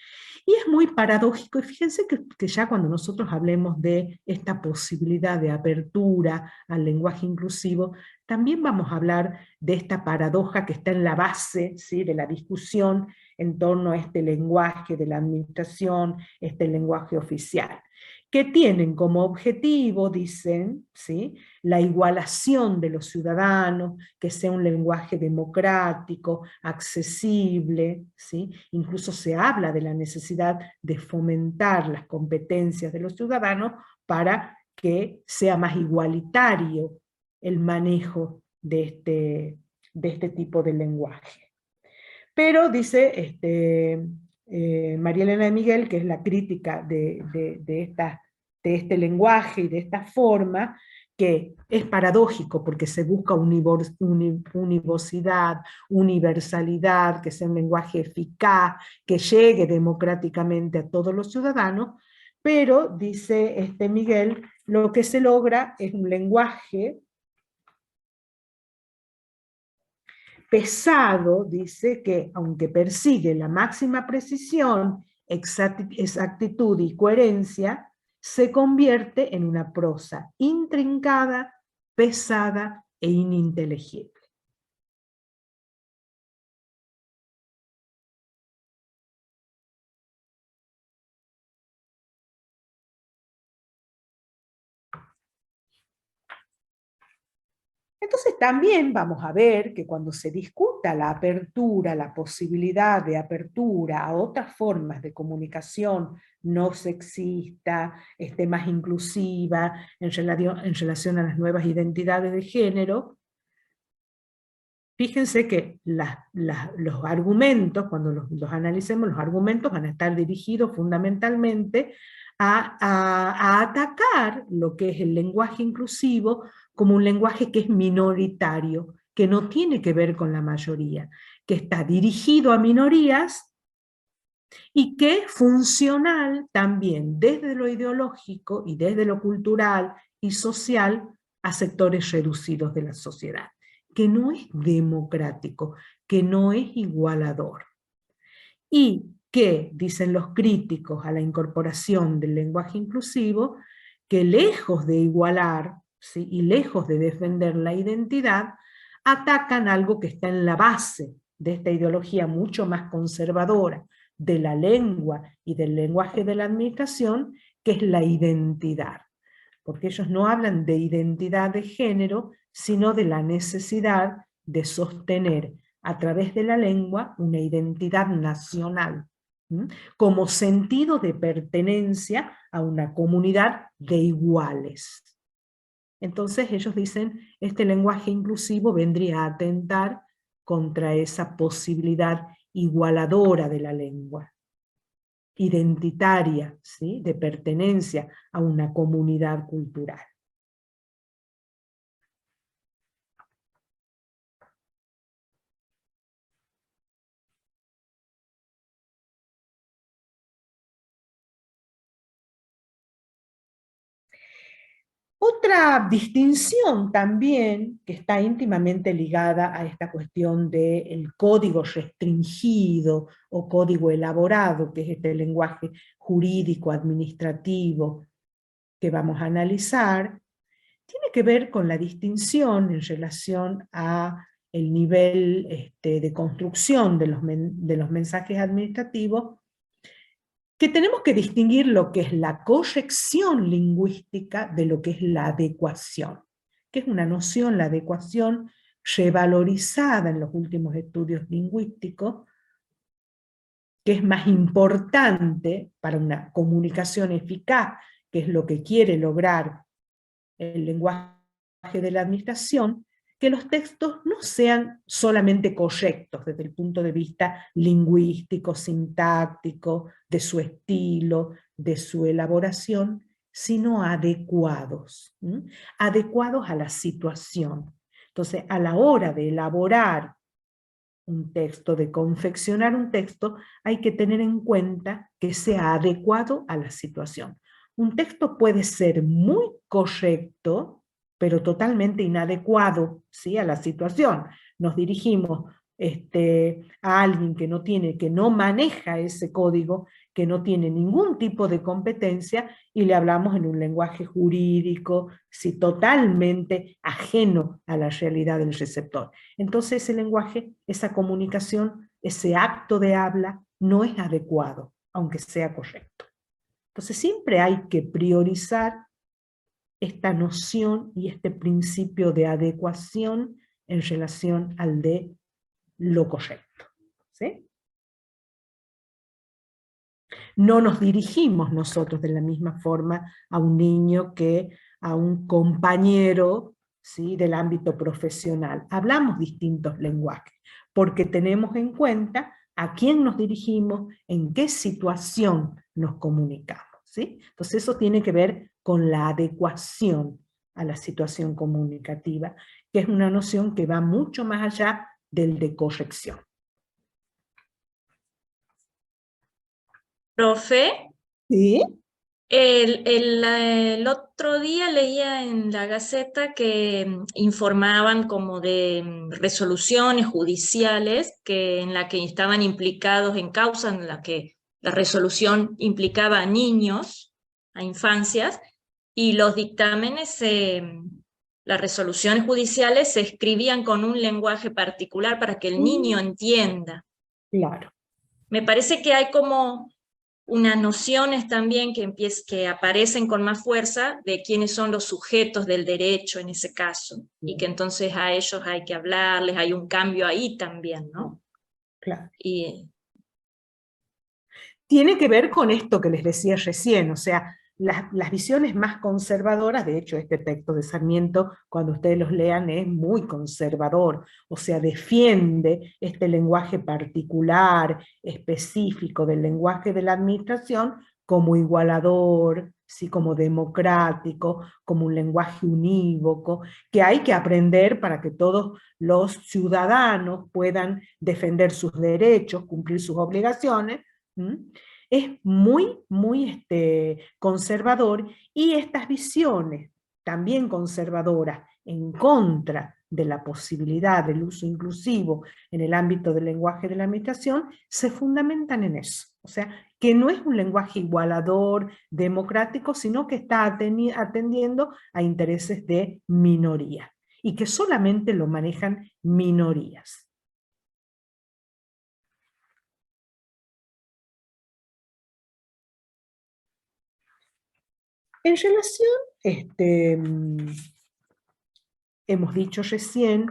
y es muy paradójico, y fíjense que ya cuando nosotros hablemos de esta posibilidad de apertura al lenguaje inclusivo, también vamos a hablar de esta paradoja que está en la base, ¿sí?, de la discusión en torno a este lenguaje de la administración, este lenguaje oficial, que tienen como objetivo, dicen, ¿sí?, la igualación de los ciudadanos, que sea un lenguaje democrático, accesible, ¿sí? Incluso se habla de la necesidad de fomentar las competencias de los ciudadanos para que sea más igualitario el manejo de este tipo de lenguaje. Pero dice María Elena de Miguel, que es la crítica de este lenguaje y de esta forma, que es paradójico porque se busca univocidad, universalidad, que sea un lenguaje eficaz, que llegue democráticamente a todos los ciudadanos, pero, dice Miguel, lo que se logra es un lenguaje pesado, dice, que aunque persigue la máxima precisión, exactitud y coherencia, se convierte en una prosa intrincada, pesada e ininteligible. Entonces también vamos a ver que cuando se discuta la apertura, la posibilidad de apertura a otras formas de comunicación no sexista, más inclusiva, en relación a las nuevas identidades de género, fíjense que los argumentos, cuando los analicemos, los argumentos van a estar dirigidos fundamentalmente a atacar lo que es el lenguaje inclusivo como un lenguaje que es minoritario, que no tiene que ver con la mayoría, que está dirigido a minorías y que es funcional también desde lo ideológico y desde lo cultural y social a sectores reducidos de la sociedad, que no es democrático, que no es igualador. Y que, dicen los críticos a la incorporación del lenguaje inclusivo, que lejos de igualar, ¿sí?, y lejos de defender la identidad, atacan algo que está en la base de esta ideología mucho más conservadora de la lengua y del lenguaje de la administración, que es la identidad. Porque ellos no hablan de identidad de género, sino de la necesidad de sostener a través de la lengua una identidad nacional, como sentido de pertenencia a una comunidad de iguales. Entonces ellos dicen, este lenguaje inclusivo vendría a atentar contra esa posibilidad igualadora de la lengua, identitaria, ¿sí?, de pertenencia a una comunidad cultural. Otra distinción también que está íntimamente ligada a esta cuestión del código restringido o código elaborado, que es este lenguaje jurídico administrativo que vamos a analizar, tiene que ver con la distinción en relación a el nivel de construcción de los mensajes administrativos, que tenemos que distinguir lo que es la corrección lingüística de lo que es la adecuación, que es una noción, la adecuación, revalorizada en los últimos estudios lingüísticos, que es más importante para una comunicación eficaz, que es lo que quiere lograr el lenguaje de la administración, que los textos no sean solamente correctos desde el punto de vista lingüístico, sintáctico, de su estilo, de su elaboración, sino adecuados, adecuados a la situación. Entonces, a la hora de elaborar un texto, de confeccionar un texto, hay que tener en cuenta que sea adecuado a la situación. Un texto puede ser muy correcto, pero totalmente inadecuado, ¿sí?, a la situación. Nos dirigimos a alguien que no maneja ese código, que no tiene ningún tipo de competencia, y le hablamos en un lenguaje jurídico, sí, totalmente ajeno a la realidad del receptor. Entonces ese lenguaje, esa comunicación, ese acto de habla no es adecuado, aunque sea correcto. Entonces siempre hay que priorizar esta noción y este principio de adecuación en relación al de lo correcto, ¿sí? No nos dirigimos nosotros de la misma forma a un niño que a un compañero, ¿sí?, del ámbito profesional. Hablamos distintos lenguajes, porque tenemos en cuenta a quién nos dirigimos, en qué situación nos comunicamos, ¿sí? Entonces eso tiene que ver con la adecuación a la situación comunicativa, que es una noción que va mucho más allá del de corrección. Profe, ¿Sí? el otro día leía en la Gaceta que informaban como de resoluciones judiciales en la que estaban implicados en causas en la que la resolución implicaba a niños, a infancias, y los dictámenes, las resoluciones judiciales se escribían con un lenguaje particular para que el niño entienda. Claro. Me parece que hay como unas nociones también que aparecen con más fuerza de quiénes son los sujetos del derecho en ese caso, y que entonces a ellos hay que hablarles, hay un cambio ahí también, ¿no? Claro. Y tiene que ver con esto que les decía recién, o sea, las visiones más conservadoras, de hecho este texto de Sarmiento, cuando ustedes los lean, es muy conservador, o sea, defiende este lenguaje particular, específico del lenguaje de la administración, como igualador, ¿sí?, como democrático, como un lenguaje unívoco, que hay que aprender para que todos los ciudadanos puedan defender sus derechos, cumplir sus obligaciones. Es muy, muy conservador, y estas visiones también conservadoras en contra de la posibilidad del uso inclusivo en el ámbito del lenguaje de la administración se fundamentan en eso. O sea, que no es un lenguaje igualador, democrático, sino que está atendiendo a intereses de minoría, y que solamente lo manejan minorías. En relación, hemos dicho recién,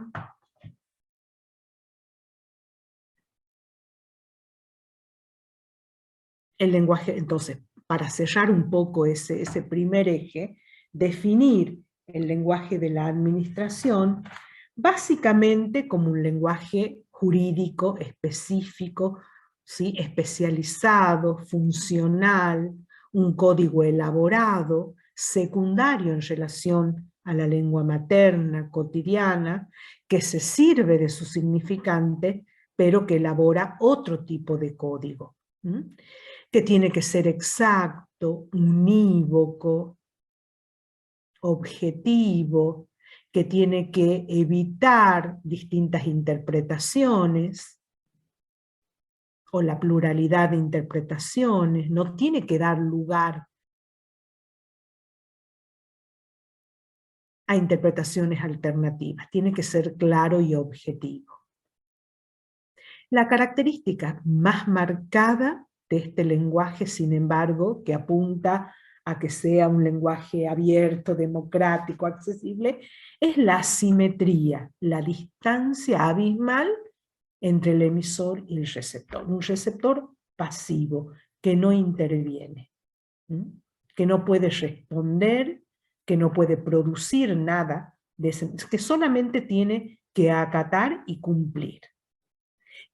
el lenguaje, entonces, para cerrar un poco ese primer eje, definir el lenguaje de la administración básicamente como un lenguaje jurídico específico, ¿sí?, especializado, funcional, un código elaborado, secundario en relación a la lengua materna, cotidiana, que se sirve de su significante, pero que elabora otro tipo de código, que tiene que ser exacto, unívoco, objetivo, que tiene que evitar distintas interpretaciones o la pluralidad de interpretaciones, no tiene que dar lugar a interpretaciones alternativas, tiene que ser claro y objetivo. La característica más marcada de este lenguaje, sin embargo, que apunta a que sea un lenguaje abierto, democrático, accesible, es la asimetría, la distancia abismal entre el emisor y el receptor. Un receptor pasivo, que no interviene, que no puede responder, que no puede producir nada, que solamente tiene que acatar y cumplir.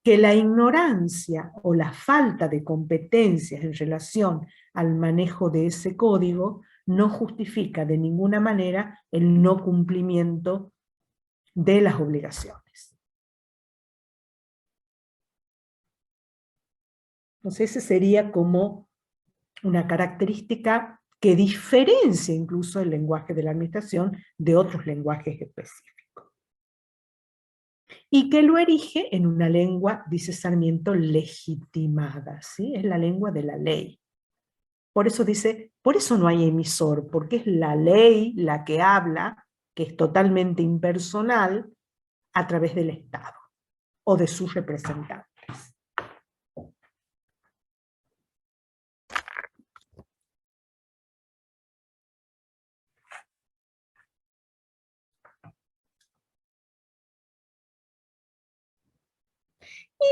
Que la ignorancia o la falta de competencias en relación al manejo de ese código no justifica de ninguna manera el no cumplimiento de las obligaciones. Entonces ese sería como una característica que diferencia incluso el lenguaje de la administración de otros lenguajes específicos. Y que lo erige en una lengua, dice Sarmiento, legitimada, ¿sí? Es la lengua de la ley. Por eso dice, por eso no hay emisor, porque es la ley la que habla, que es totalmente impersonal, a través del Estado o de sus representantes.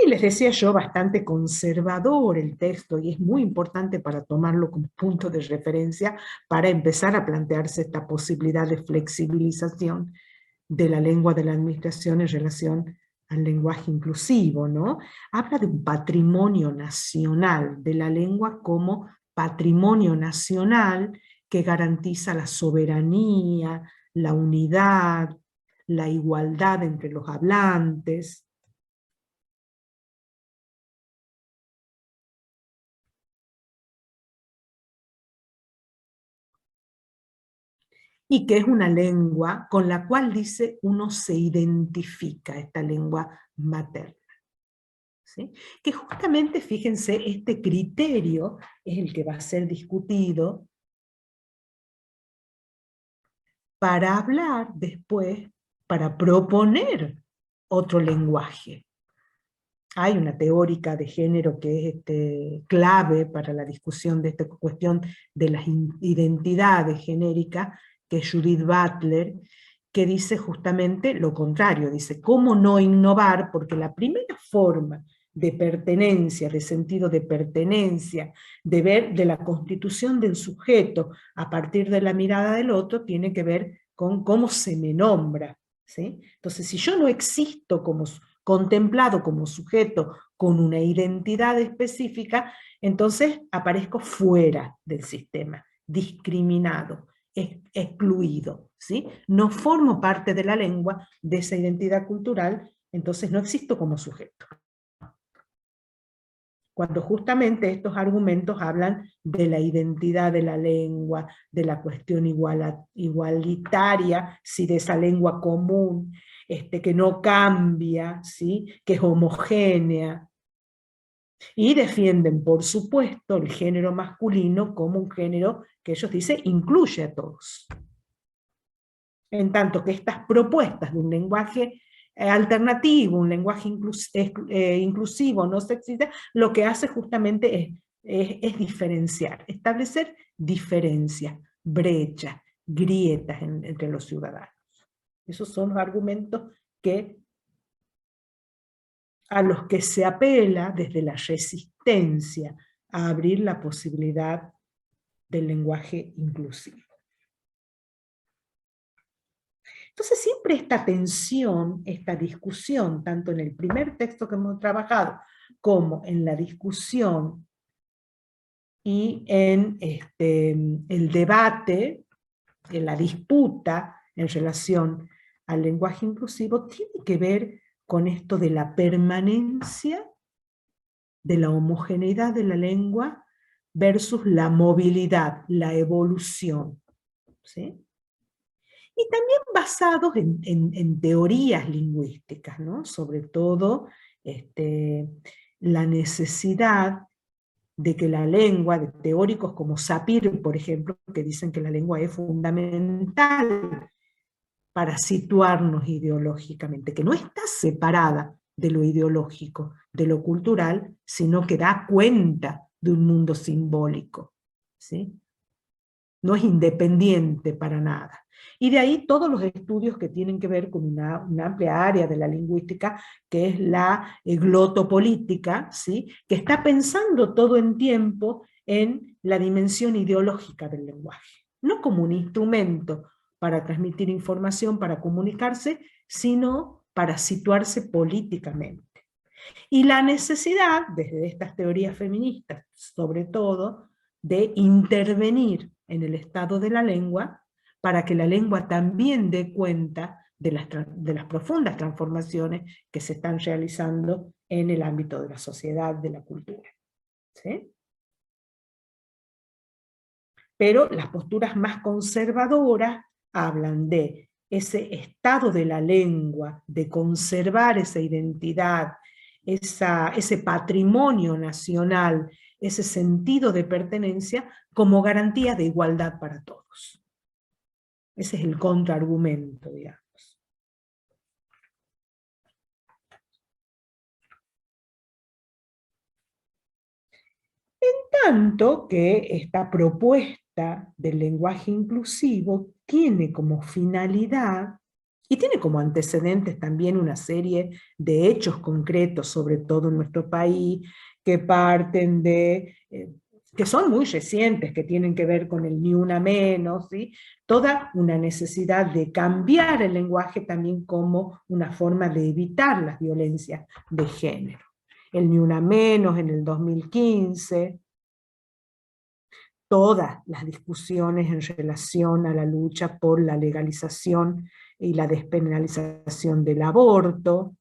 Y les decía yo, bastante conservador el texto, y es muy importante para tomarlo como punto de referencia para empezar a plantearse esta posibilidad de flexibilización de la lengua de la administración en relación al lenguaje inclusivo, ¿no? Habla de un patrimonio nacional, de la lengua como patrimonio nacional que garantiza la soberanía, la unidad, la igualdad entre los hablantes. Y que es una lengua con la cual, dice, uno se identifica, esta lengua materna. ¿Sí? Que justamente, fíjense, este criterio es el que va a ser discutido para hablar después, para proponer otro lenguaje. Hay una teórica de género que es clave para la discusión de esta cuestión de las identidades genéricas, que es Judith Butler, que dice justamente lo contrario, dice, ¿cómo no innovar? Porque la primera forma de pertenencia, de sentido de pertenencia, de ver de la constitución del sujeto a partir de la mirada del otro, tiene que ver con cómo se me nombra, ¿sí? Entonces, si yo no existo como contemplado como sujeto con una identidad específica, entonces aparezco fuera del sistema, discriminado, excluido, ¿sí? No formo parte de la lengua, de esa identidad cultural, entonces no existo como sujeto. Cuando justamente estos argumentos hablan de la identidad de la lengua, de la cuestión igualitaria, ¿sí? De esa lengua común, que no cambia, ¿sí? Que es homogénea. Y defienden, por supuesto, el género masculino como un género que ellos dicen incluye a todos. En tanto que estas propuestas de un lenguaje alternativo, un lenguaje inclusivo, no sexista, lo que hace justamente es diferenciar, establecer diferencias, brechas, grietas entre los ciudadanos. Esos son los argumentos a los que se apela desde la resistencia a abrir la posibilidad del lenguaje inclusivo. Entonces siempre esta tensión, esta discusión, tanto en el primer texto que hemos trabajado, como en la discusión y en el debate, en la disputa en relación al lenguaje inclusivo, tiene que ver con esto de la permanencia, de la homogeneidad de la lengua versus la movilidad, la evolución, ¿sí? Y también basados en teorías lingüísticas, ¿no? Sobre todo la necesidad de que la lengua, de teóricos como Sapir, por ejemplo, que dicen que la lengua es fundamental para situarnos ideológicamente, que no está separada de lo ideológico, de lo cultural, sino que da cuenta de un mundo simbólico, ¿sí? No es independiente para nada. Y de ahí todos los estudios que tienen que ver con una amplia área de la lingüística, que es la glotopolítica, ¿sí? Que está pensando todo el tiempo en la dimensión ideológica del lenguaje, no como un instrumento para transmitir información, para comunicarse, sino para situarse políticamente. Y la necesidad, desde estas teorías feministas sobre todo, de intervenir en el estado de la lengua, para que la lengua también dé cuenta de las profundas transformaciones que se están realizando en el ámbito de la sociedad, de la cultura. ¿Sí? Pero las posturas más conservadoras hablan de ese estado de la lengua, de conservar esa identidad, ese patrimonio nacional, ese sentido de pertenencia como garantía de igualdad para todos. Ese es el contraargumento, digamos. En tanto que esta propuesta del lenguaje inclusivo tiene como finalidad y tiene como antecedentes también una serie de hechos concretos, sobre todo en nuestro país, que parten de, que son muy recientes, que tienen que ver con el ni una menos, ¿sí? Toda una necesidad de cambiar el lenguaje también como una forma de evitar las violencias de género. El ni una menos en el 2015, todas las discusiones en relación a la lucha por la legalización y la despenalización del aborto,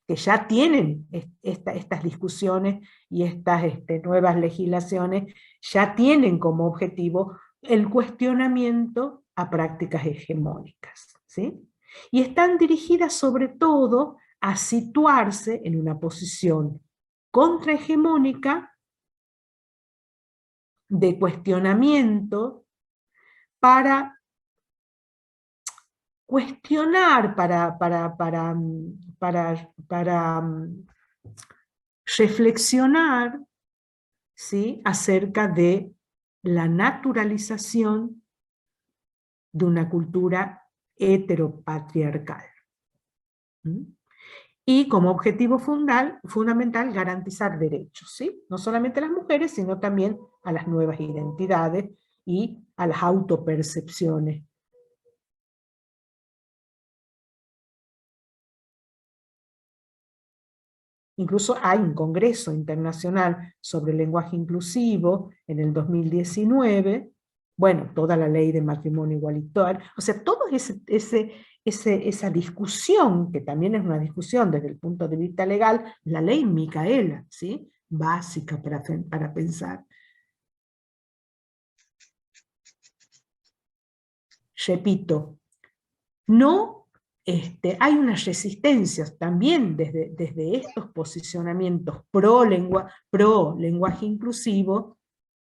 que ya tienen estas discusiones y estas nuevas legislaciones, ya tienen como objetivo el cuestionamiento a prácticas hegemónicas, ¿sí? Y están dirigidas sobre todo a situarse en una posición contrahegemónica de cuestionamiento para cuestionar, para reflexionar, ¿sí?, acerca de la naturalización de una cultura heteropatriarcal. Y como objetivo fundamental garantizar derechos, ¿sí? No solamente a las mujeres, sino también a las nuevas identidades y a las autopercepciones. Incluso hay un congreso internacional sobre el lenguaje inclusivo en el 2019, bueno, toda la ley de matrimonio igualitario, o sea, toda esa discusión, que también es una discusión desde el punto de vista legal, la ley Micaela, ¿sí?, básica para pensar. Repito, no hay unas resistencias también desde estos posicionamientos pro lenguaje inclusivo,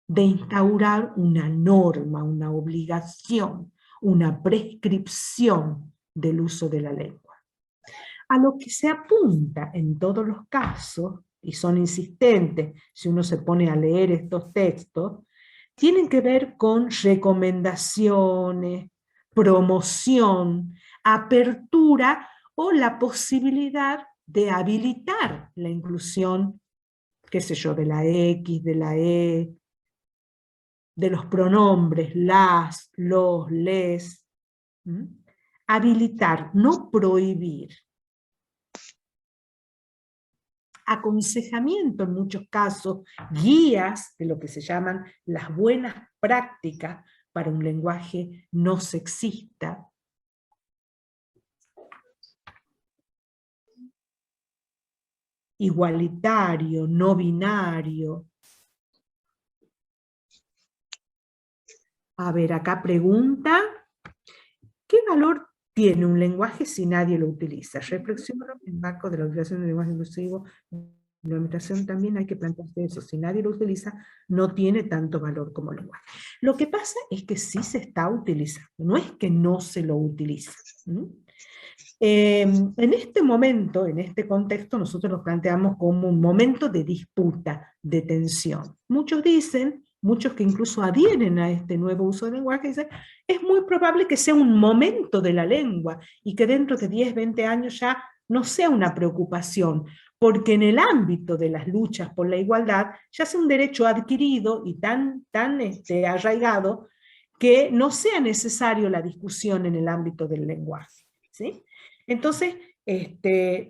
de instaurar una norma, una obligación, una prescripción del uso de la lengua. A lo que se apunta en todos los casos, y son insistentes si uno se pone a leer estos textos, tienen que ver con recomendaciones, promoción, apertura o la posibilidad de habilitar la inclusión, qué sé yo, de la X, de la E, de los pronombres las, los, les. Habilitar, no prohibir. Aconsejamiento en muchos casos, guías de lo que se llaman las buenas prácticas para un lenguaje no sexista. Igualitario, no binario. A ver, acá pregunta, ¿qué valor tiene un lenguaje si nadie lo utiliza? Reflexión en el marco de la utilización del lenguaje inclusivo. En la administración también hay que plantearse eso. Si nadie lo utiliza, no tiene tanto valor como lenguaje. Lo que pasa es que sí se está utilizando, no es que no se lo utiliza. En este momento, en este contexto, nosotros lo planteamos como un momento de disputa, de tensión. Muchos dicen, muchos que incluso adhieren a este nuevo uso del lenguaje, dicen, es muy probable que sea un momento de la lengua y que dentro de 10, 20 años ya no sea una preocupación, porque en el ámbito de las luchas por la igualdad ya sea un derecho adquirido y tan arraigado que no sea necesario la discusión en el ámbito del lenguaje, ¿sí? Entonces,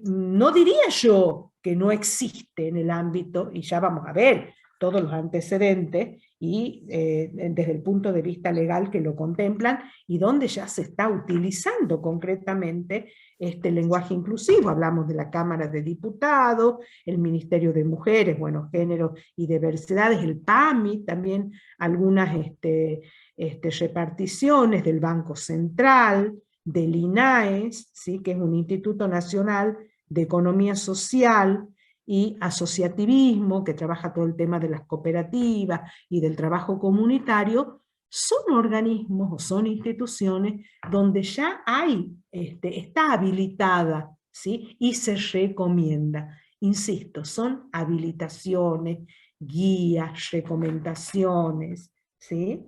no diría yo que no existe en el ámbito, y ya vamos a ver todos los antecedentes y desde el punto de vista legal que lo contemplan y donde ya se está utilizando concretamente este lenguaje inclusivo. Hablamos de la Cámara de Diputados, el Ministerio de Mujeres, bueno, Género y Diversidades, el PAMI, también algunas reparticiones del Banco Central, del INAES, ¿sí? Que es un Instituto Nacional de Economía Social y Asociativismo, que trabaja todo el tema de las cooperativas y del trabajo comunitario. Son organismos o son instituciones donde ya hay, está habilitada, ¿sí? Y se recomienda. Insisto, son habilitaciones, guías, recomendaciones, ¿sí?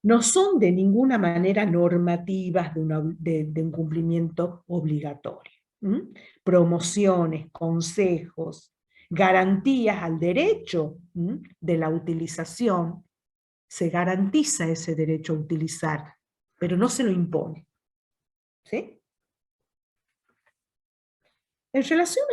No son de ninguna manera normativas de un cumplimiento obligatorio. Promociones, consejos, garantías al derecho de la utilización. Se garantiza ese derecho a utilizar, pero no se lo impone. ¿Sí? En relación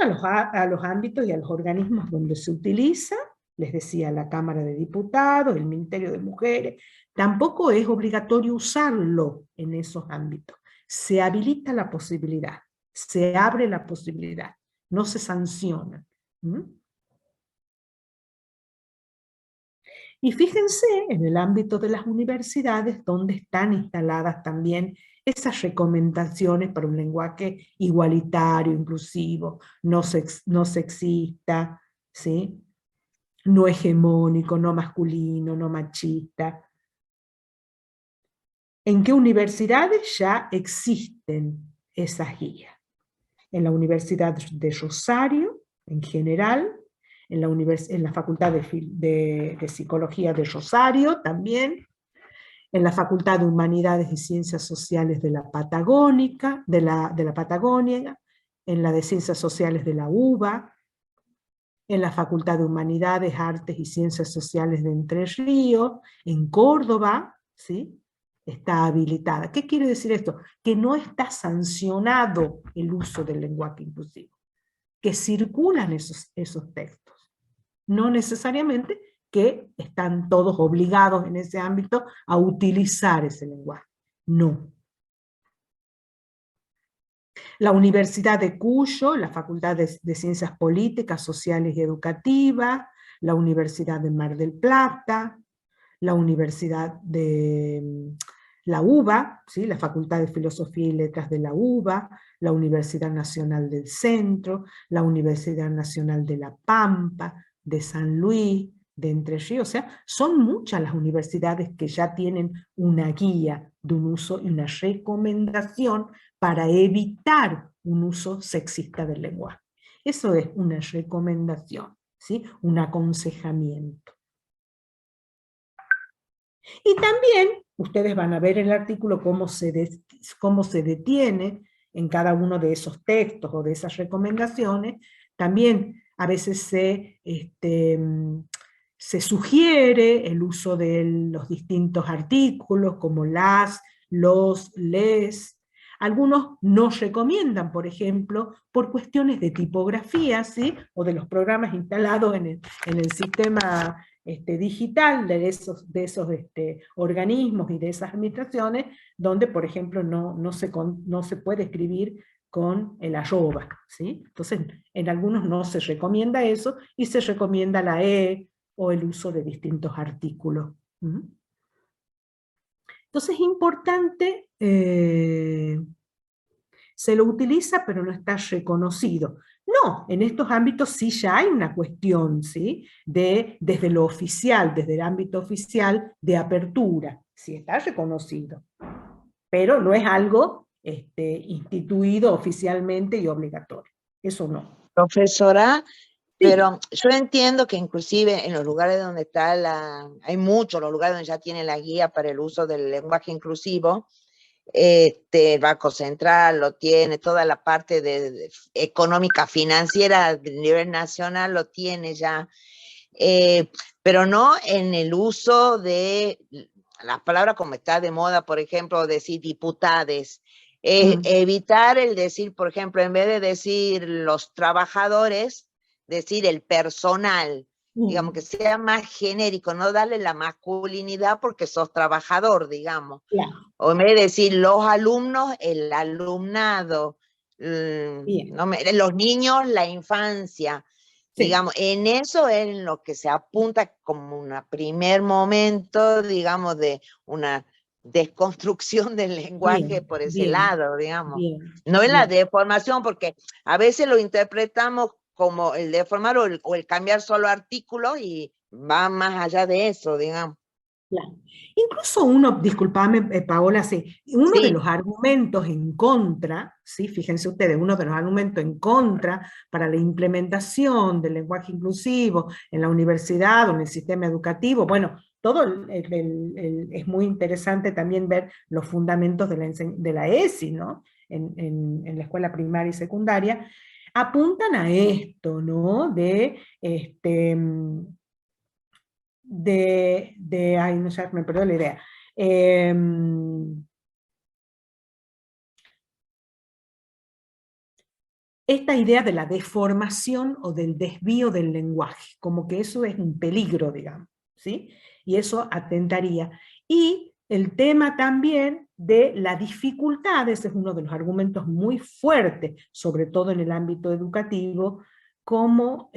a los ámbitos y a los organismos donde se utiliza, les decía, la Cámara de Diputados, el Ministerio de Mujeres, tampoco es obligatorio usarlo en esos ámbitos. Se habilita la posibilidad, se abre la posibilidad, no se sanciona. Y fíjense en el ámbito de las universidades donde están instaladas también esas recomendaciones para un lenguaje igualitario, inclusivo, no sexista, ¿sí? No hegemónico, no masculino, no machista. ¿En qué universidades ya existen esas guías? En la Universidad de Rosario, en general, en la Facultad de Psicología de Rosario también, en la Facultad de Humanidades y Ciencias Sociales de la Patagónica, de la Patagonia, en la de Ciencias Sociales de la UBA, en la Facultad de Humanidades, Artes y Ciencias Sociales de Entre Ríos, en Córdoba, ¿sí? Está habilitada. ¿Qué quiere decir esto? Que no está sancionado el uso del lenguaje inclusivo, que circulan esos textos. No necesariamente que están todos obligados en ese ámbito a utilizar ese lenguaje. No. La Universidad de Cuyo, la Facultad de Ciencias Políticas, Sociales y Educativas, la Universidad de Mar del Plata, la Universidad de la UBA, ¿sí? La Facultad de Filosofía y Letras de la UBA, la Universidad Nacional del Centro, la Universidad Nacional de La Pampa, de San Luis, de Entre Ríos. O sea, son muchas las universidades que ya tienen una guía de un uso y una recomendación para evitar un uso sexista del lenguaje. Eso es una recomendación, ¿sí? Un aconsejamiento. Y también ustedes van a ver en el artículo cómo se detiene en cada uno de esos textos o de esas recomendaciones. También a veces se sugiere el uso de los distintos artículos como las, los, les. Algunos no recomiendan, por ejemplo, por cuestiones de tipografía, ¿sí? O de los programas instalados en el sistema digital de esos organismos y de esas administraciones, donde, por ejemplo, no se puede escribir con el arroba, ¿sí? Entonces, en algunos no se recomienda eso, y se recomienda la E o el uso de distintos artículos. Entonces, es importante, se lo utiliza, pero no está reconocido. No, en estos ámbitos sí ya hay una cuestión, ¿sí? Desde lo oficial, desde el ámbito oficial de apertura, sí está reconocido, pero no es algo instituido oficialmente y obligatorio, eso no. Profesora, Sí. pero yo entiendo que inclusive en los lugares donde está hay muchos los lugares donde ya tiene la guía para el uso del lenguaje inclusivo, el Banco Central lo tiene, toda la parte económica, financiera a nivel nacional lo tiene ya, pero no en el uso de las palabras como está de moda, por ejemplo, decir diputades. Evitar el decir, por ejemplo, en vez de decir los trabajadores, decir el personal, digamos, que sea más genérico, no darle la masculinidad porque sos trabajador, digamos. Claro. O en vez de decir los alumnos, el alumnado, los niños, la infancia. Sí. Digamos, en eso es en lo que se apunta como un primer momento, digamos, de una desconstrucción del lenguaje por ese lado, digamos. No es la deformación, porque a veces lo interpretamos como el deformar o el cambiar solo artículos y va más allá de eso, digamos. Claro. Incluso uno, disculpame Paola, uno de los argumentos en contra, ¿sí? Fíjense ustedes, uno de los argumentos en contra para la implementación del lenguaje inclusivo en la universidad o en el sistema educativo, bueno, todo es muy interesante también ver los fundamentos de la ESI, ¿no? En la escuela primaria y secundaria, apuntan a esto, ¿no? Ay, no sé, me perdí la idea. Esta idea de la deformación o del desvío del lenguaje, como que eso es un peligro, digamos, ¿sí? Y eso atentaría. Y el tema también de la dificultad, ese es uno de los argumentos muy fuertes, sobre todo en el ámbito educativo, cómo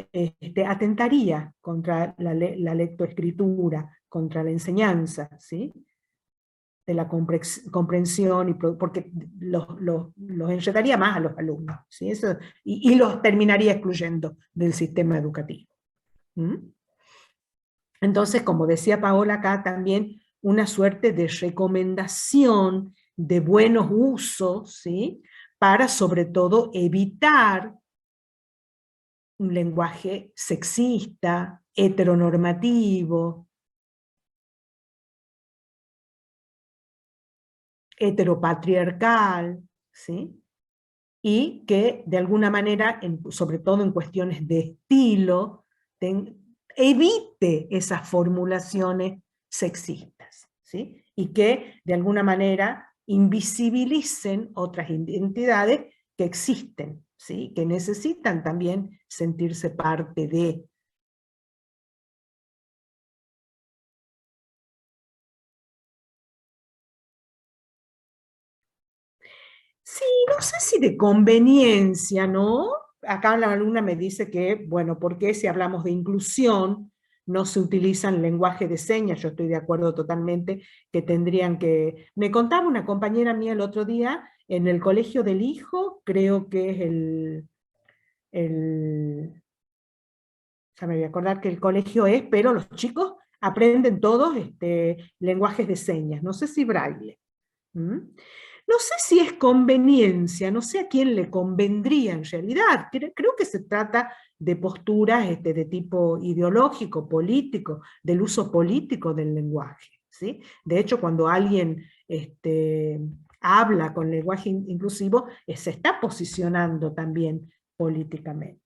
atentaría contra la lectoescritura, contra la enseñanza, ¿sí? De la comprensión, porque los enredaría más a los alumnos, ¿sí? Eso, y los terminaría excluyendo del sistema educativo. Entonces, como decía Paola acá, también una suerte de recomendación de buenos usos, ¿sí? Para sobre todo evitar un lenguaje sexista, heteronormativo, heteropatriarcal, ¿sí? Y que de alguna manera, sobre todo en cuestiones de estilo, evite esas formulaciones sexistas, ¿sí? Y que de alguna manera invisibilicen otras identidades que existen, ¿sí? Que necesitan también sentirse parte de. Sí, no sé si de conveniencia, ¿no? Acá la alumna me dice que, bueno, ¿por qué si hablamos de inclusión no se utilizan lenguaje de señas? Yo estoy de acuerdo totalmente que tendrían que... Me contaba una compañera mía el otro día, en el colegio del hijo, creo que es ya me voy a acordar que el colegio es, pero los chicos aprenden todos lenguajes de señas, no sé si braille. No sé si es conveniencia, no sé a quién le convendría en realidad. Creo que se trata de posturas de tipo ideológico, político, del uso político del lenguaje, ¿sí? De hecho, cuando alguien habla con lenguaje inclusivo, se está posicionando también políticamente.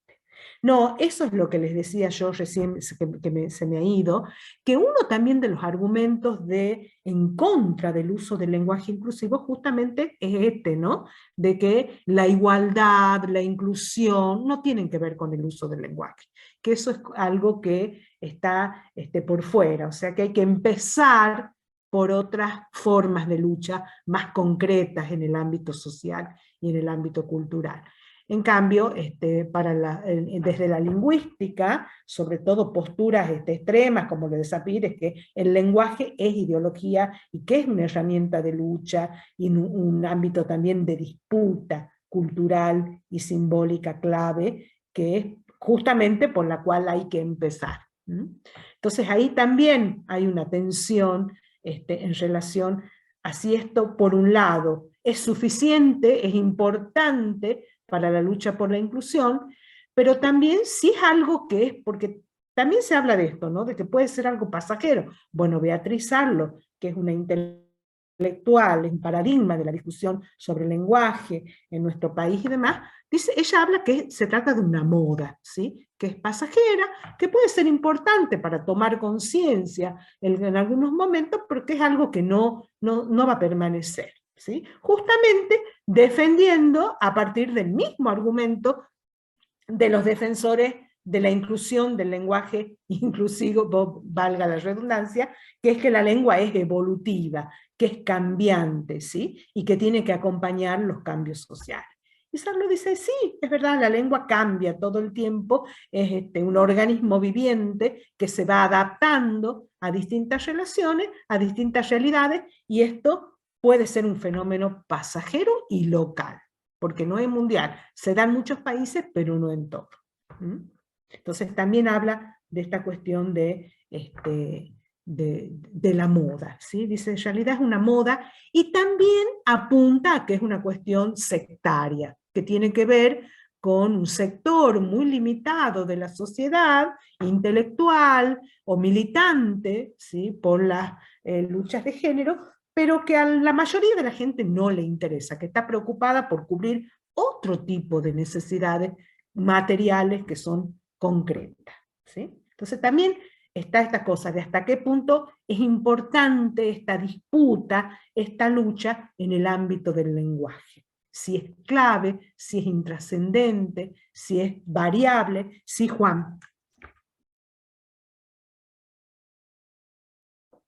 No, eso es lo que les decía yo recién, que se me ha ido, que uno también de los argumentos en contra del uso del lenguaje inclusivo justamente es ¿no? De que la igualdad, la inclusión no tienen que ver con el uso del lenguaje, que eso es algo que está por fuera, o sea que hay que empezar por otras formas de lucha más concretas en el ámbito social y en el ámbito cultural. En cambio, desde la lingüística, sobre todo posturas extremas, como lo de Sapir, es que el lenguaje es ideología y que es una herramienta de lucha y un ámbito también de disputa cultural y simbólica clave, que es justamente por la cual hay que empezar. Entonces ahí también hay una tensión en relación a si esto, por un lado, es suficiente, es importante para la lucha por la inclusión, pero también sí es algo que es, porque también se habla de esto, ¿no? De que puede ser algo pasajero. Bueno, Beatriz Arlo, que es una intelectual, es un paradigma de la discusión sobre el lenguaje en nuestro país y demás, ella habla que se trata de una moda, ¿sí? Que es pasajera, que puede ser importante para tomar conciencia en algunos momentos, pero que es algo que no va a permanecer. ¿Sí? Justamente defendiendo a partir del mismo argumento de los defensores de la inclusión del lenguaje inclusivo, valga la redundancia, que es que la lengua es evolutiva, que es cambiante, ¿sí? Y que tiene que acompañar los cambios sociales. Y Sarlo dice, sí, es verdad, la lengua cambia todo el tiempo, es un organismo viviente que se va adaptando a distintas relaciones, a distintas realidades, y esto puede ser un fenómeno pasajero y local, porque no es mundial. Se da en muchos países, pero no en todos. Entonces también habla de esta cuestión de la moda, ¿sí? Dice, en realidad es una moda, y también apunta a que es una cuestión sectaria, que tiene que ver con un sector muy limitado de la sociedad, intelectual o militante, ¿sí? Por las luchas de género, pero que a la mayoría de la gente no le interesa, que está preocupada por cubrir otro tipo de necesidades materiales que son concretas, ¿sí? Entonces también está esta cosa de hasta qué punto es importante esta disputa, esta lucha en el ámbito del lenguaje. Si es clave, si es intrascendente, si es variable. Sí, Juan.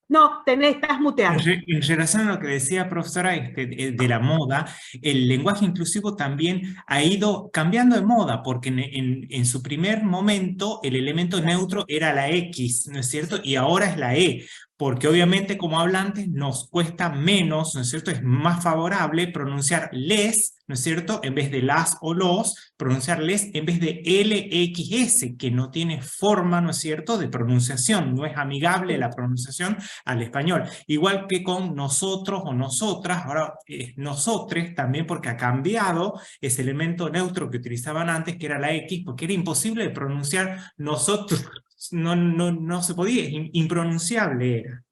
No, estás muteado. En relación a lo que decía profesora de la moda, el lenguaje inclusivo también ha ido cambiando de moda, porque en su primer momento el elemento neutro era la X, ¿no es cierto? Y ahora es la E, porque obviamente como hablantes nos cuesta menos, ¿no es cierto? Es más favorable pronunciar les, ¿no es cierto? En vez de las o los, pronunciar les en vez de LXS, que no tiene forma, ¿no es cierto?, de pronunciación, no es amigable la pronunciación al español. Igual que con nosotros o nosotras, ahora es nosotres también, porque ha cambiado ese elemento neutro que utilizaban antes, que era la X, porque era imposible de pronunciar nosotros. No se podía, impronunciable era.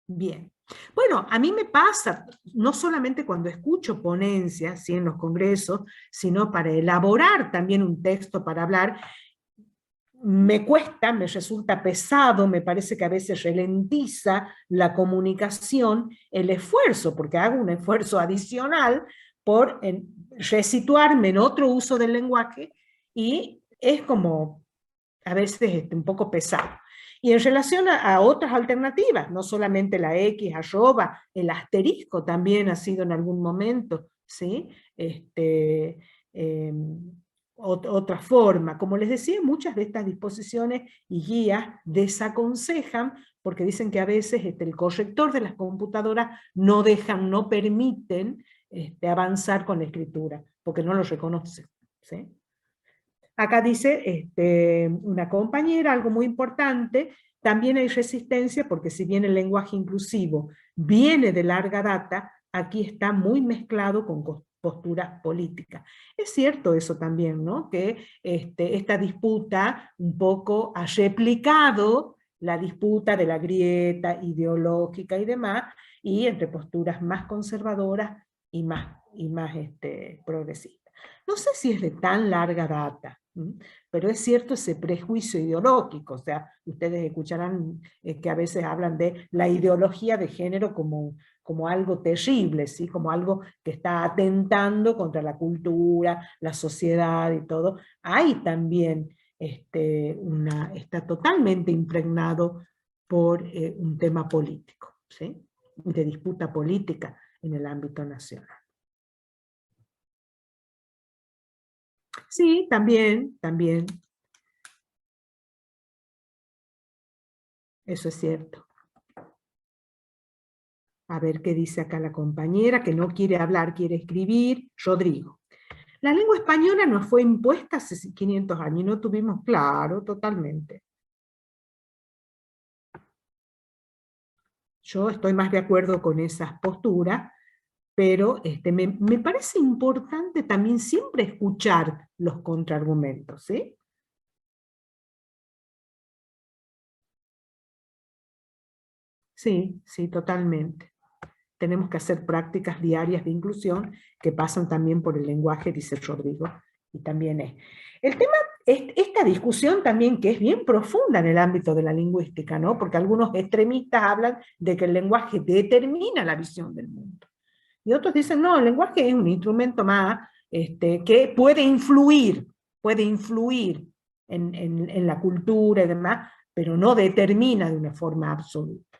Bien. Bueno, a mí me pasa, no solamente cuando escucho ponencias, ¿sí?, en los congresos, sino para elaborar también un texto para hablar, me cuesta, me resulta pesado, me parece que a veces ralentiza la comunicación, el esfuerzo, porque hago un esfuerzo adicional por resituarme en otro uso del lenguaje, y es como a veces un poco pesado. Y en relación a otras alternativas, no solamente la X, arroba, el asterisco también ha sido en algún momento, ¿sí? Otra forma. Como les decía, muchas de estas disposiciones y guías desaconsejan, porque dicen que a veces el corrector de las computadoras no dejan, no permiten avanzar con la escritura, porque no lo reconocen, ¿sí? Acá dice una compañera, algo muy importante, también hay resistencia porque si bien el lenguaje inclusivo viene de larga data, aquí está muy mezclado con posturas políticas. Es cierto eso también, ¿no? Que esta disputa un poco ha replicado la disputa de la grieta ideológica y demás, y entre posturas más conservadoras y más progresistas. No sé si es de tan larga data, pero es cierto ese prejuicio ideológico. O sea, ustedes escucharán que a veces hablan de la ideología de género como algo terrible, ¿sí? Como algo que está atentando contra la cultura, la sociedad y todo. Hay también, está totalmente impregnado por un tema político, ¿sí? De disputa política en el ámbito nacional. Sí, también. Eso es cierto. A ver qué dice acá la compañera, que no quiere hablar, quiere escribir. Rodrigo. La lengua española nos fue impuesta hace 500 años y no tuvimos, claro, totalmente. Yo estoy más de acuerdo con esas posturas, pero me parece importante también siempre escuchar los contraargumentos, ¿sí? Sí, totalmente. Tenemos que hacer prácticas diarias de inclusión que pasan también por el lenguaje, dice Rodrigo, y también es. El tema, esta discusión también que es bien profunda en el ámbito de la lingüística, ¿no? Porque algunos extremistas hablan de que el lenguaje determina la visión del mundo. Y otros dicen, no, el lenguaje es un instrumento más que puede influir en la cultura y demás, pero no determina de una forma absoluta.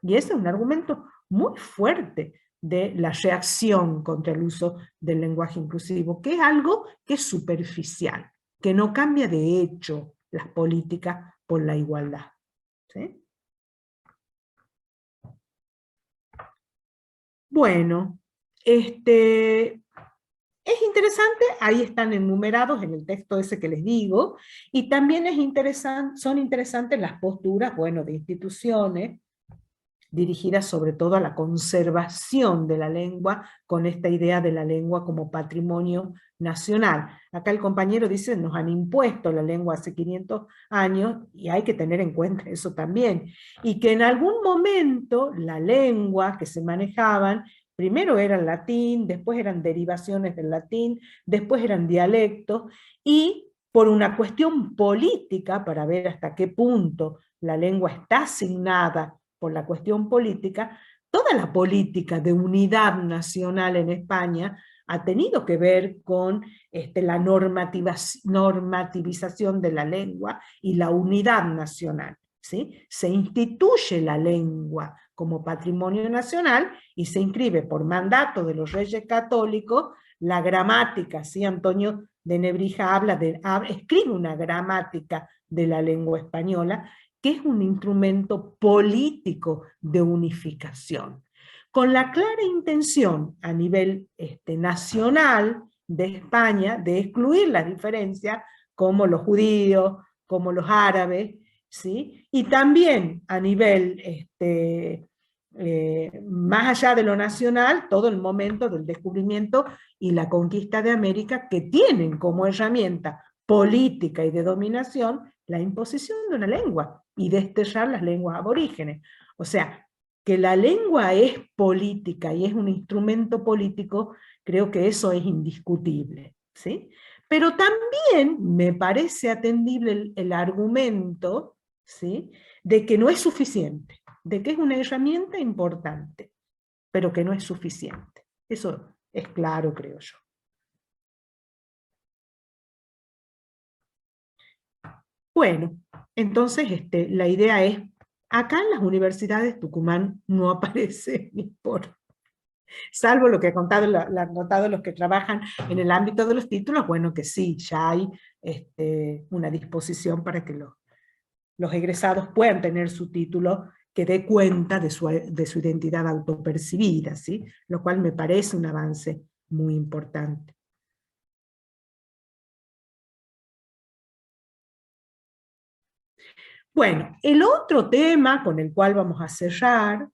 Y ese es un argumento muy fuerte de la reacción contra el uso del lenguaje inclusivo, que es algo que es superficial, que no cambia de hecho las políticas por la igualdad. ¿Sí? Bueno, es interesante, ahí están enumerados en el texto ese que les digo, y también son interesantes las posturas, bueno, de instituciones, dirigidas sobre todo a la conservación de la lengua, con esta idea de la lengua como patrimonio nacional. Acá el compañero dice, nos han impuesto la lengua hace 500 años, y hay que tener en cuenta eso también, y que en algún momento la lengua que se manejaban, primero era el latín, después eran derivaciones del latín, después eran dialectos, y por una cuestión política, para ver hasta qué punto la lengua está asignada por la cuestión política, toda la política de unidad nacional en España ha tenido que ver con la normativización de la lengua y la unidad nacional. ¿Sí? Se instituye la lengua como patrimonio nacional y se inscribe por mandato de los reyes católicos la gramática. ¿Sí? Antonio de Nebrija escribe una gramática de la lengua española, que es un instrumento político de unificación, con la clara intención a nivel nacional de España de excluir las diferencias, como los judíos, como los árabes, ¿sí? Y también a nivel más allá de lo nacional, todo el momento del descubrimiento y la conquista de América, que tienen como herramienta política y de dominación la imposición de una lengua y desterrar las lenguas aborígenes. O sea, que la lengua es política y es un instrumento político, creo que eso es indiscutible, ¿sí? Pero también me parece atendible el argumento, ¿sí?, de que no es suficiente, de que es una herramienta importante, pero que no es suficiente. Eso es claro, creo yo. Bueno, entonces la idea es, acá en las universidades Tucumán no aparece ni por, salvo lo que han contado los que trabajan en el ámbito de los títulos, bueno, que sí, ya hay una disposición para que los egresados puedan tener su título que dé cuenta de su identidad autopercibida, ¿sí? Lo cual me parece un avance muy importante. Bueno, el otro tema con el cual vamos a cerrar,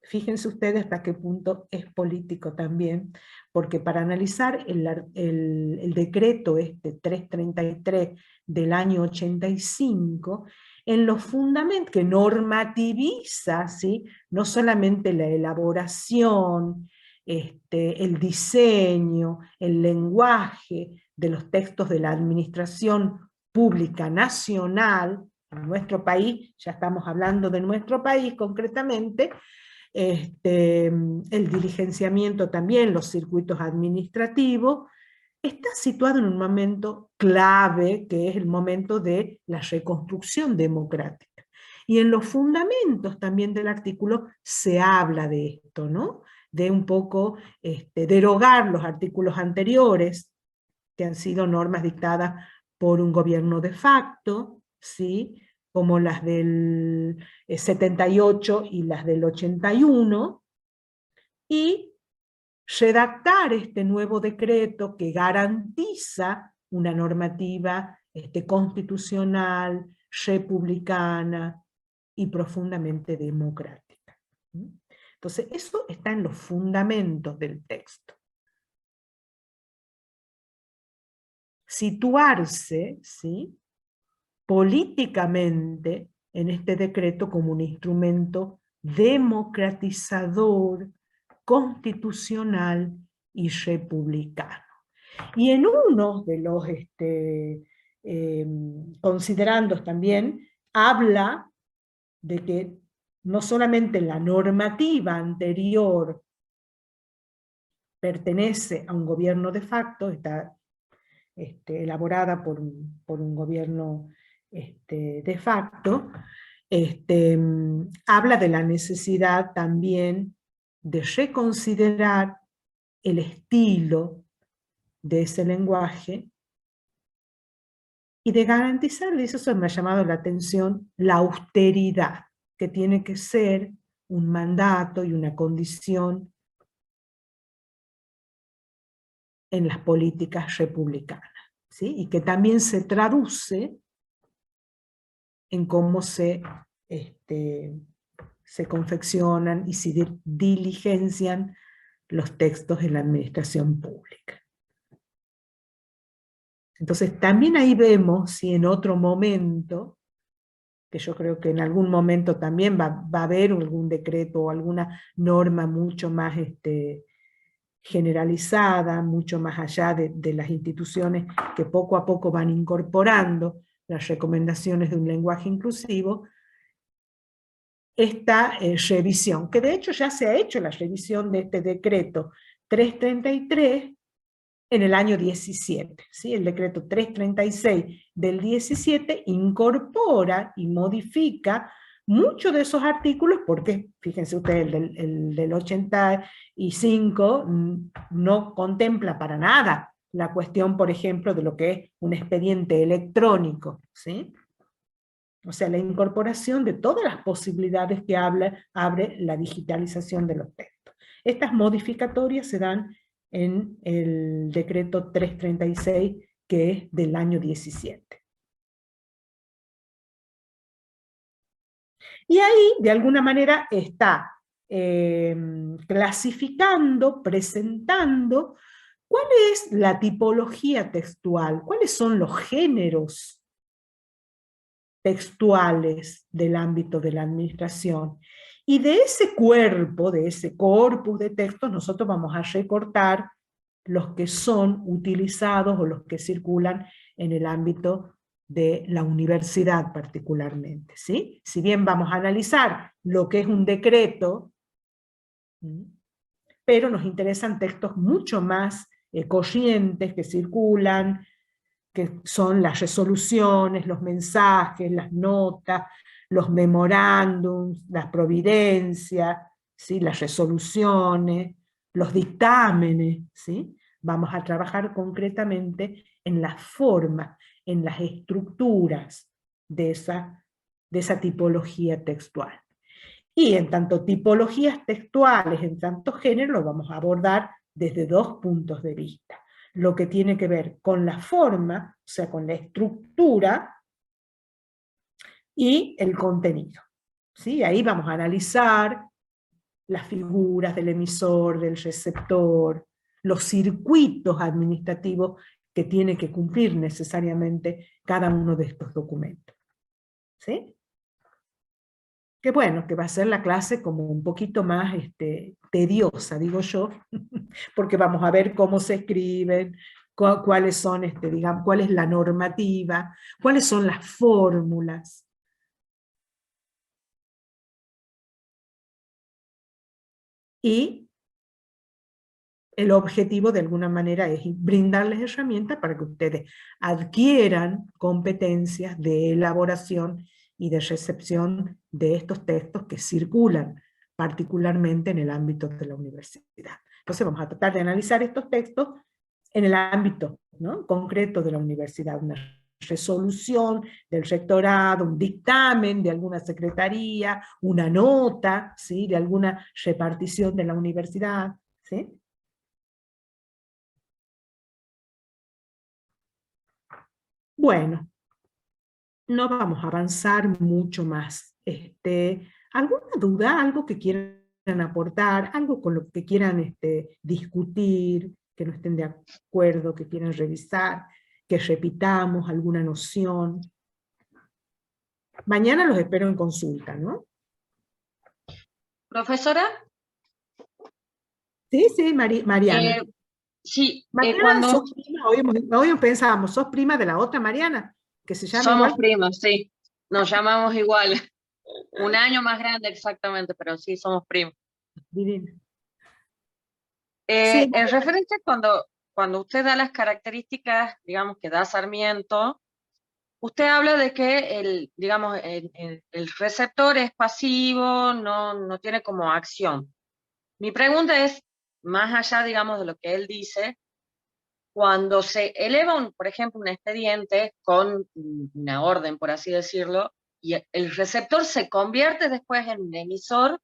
fíjense ustedes hasta qué punto es político también, porque para analizar el decreto 333 del año 85, en los fundamentos que normativiza, ¿sí?, no solamente la elaboración, el diseño, el lenguaje de los textos de la administración pública nacional, en nuestro país, ya estamos hablando de nuestro país concretamente, el diligenciamiento también, los circuitos administrativos, está situado en un momento clave, que es el momento de la reconstrucción democrática. Y en los fundamentos también del artículo se habla de esto, ¿no? De un poco derogar los artículos anteriores, que han sido normas dictadas por un gobierno de facto, ¿sí?, como las del 78 y las del 81, y redactar este nuevo decreto que garantiza una normativa constitucional, republicana y profundamente democrática. Entonces, eso está en los fundamentos del texto. Situarse, ¿sí?, políticamente en este decreto como un instrumento democratizador, constitucional y republicano. Y en uno de los considerandos también habla de que no solamente la normativa anterior pertenece a un gobierno de facto, está elaborada por un gobierno de facto, habla de la necesidad también de reconsiderar el estilo de ese lenguaje y de garantizar, y eso me ha llamado la atención, la austeridad, que tiene que ser un mandato y una condición en las políticas republicanas, ¿sí? Y que también se traduce en cómo se confeccionan y se diligencian los textos en la administración pública. Entonces también ahí vemos si en otro momento, que yo creo que en algún momento también va a haber algún decreto o alguna norma mucho más generalizada, mucho más allá de las instituciones que poco a poco van incorporando las recomendaciones de un lenguaje inclusivo, esta revisión, que de hecho ya se ha hecho la revisión de este decreto 333 en el año 17, ¿sí? El decreto 336 del 17 incorpora y modifica muchos de esos artículos, porque fíjense ustedes, el del 85 no contempla para nada la cuestión, por ejemplo, de lo que es un expediente electrónico, ¿sí? O sea, la incorporación de todas las posibilidades que abre la digitalización de los textos. Estas modificatorias se dan en el decreto 336, que es del año 17. Y ahí, de alguna manera, está clasificando, presentando cuál es la tipología textual, cuáles son los géneros textuales del ámbito de la administración. Y de ese cuerpo, de ese corpus de textos, nosotros vamos a recortar los que son utilizados o los que circulan en el ámbito de la universidad particularmente, ¿sí? Si bien vamos a analizar lo que es un decreto, pero nos interesan textos mucho más corrientes que circulan, que son las resoluciones, los mensajes, las notas, los memorándums, las providencias, ¿sí? Las resoluciones, los dictámenes, ¿sí? Vamos a trabajar concretamente en las formas, en las estructuras de esa tipología textual. Y en tanto tipologías textuales, en tanto género, lo vamos a abordar desde dos puntos de vista. Lo que tiene que ver con la forma, o sea, con la estructura, y el contenido, ¿sí? Ahí vamos a analizar las figuras del emisor, del receptor, los circuitos administrativos que tiene que cumplir necesariamente cada uno de estos documentos, ¿sí? Que bueno, que va a ser la clase como un poquito más tediosa, digo yo, porque vamos a ver cómo se escriben, cuáles son, digamos, cuál es la normativa, cuáles son las fórmulas. Y el objetivo de alguna manera es brindarles herramientas para que ustedes adquieran competencias de elaboración y de recepción de estos textos que circulan particularmente en el ámbito de la universidad. Entonces vamos a tratar de analizar estos textos en el ámbito, ¿no?, concreto de la universidad, una resolución del rectorado, un dictamen de alguna secretaría, una nota, ¿sí?, de alguna repartición de la universidad, ¿sí? Bueno, no vamos a avanzar mucho más. ¿Alguna duda, algo que quieran aportar, algo con lo que quieran discutir, que no estén de acuerdo, que quieran revisar, que repitamos alguna noción? Mañana los espero en consulta, ¿no? Profesora. Sí, sí, Mariana. Sí, Mariana, cuando... sos prima, hoy pensábamos, ¿sos prima de la otra Mariana? Que se llama Somos igual. primos, sí. Nos llamamos igual. Un año más grande exactamente, pero sí, somos primos. Divino. Sí, En referencia cuando usted da las características, digamos, que da Sarmiento, usted habla de que digamos, el receptor es pasivo, no tiene como acción. Mi pregunta es, más allá, digamos, de lo que él dice, cuando se eleva, por ejemplo, un expediente con una orden, por así decirlo, y el receptor se convierte después en un emisor,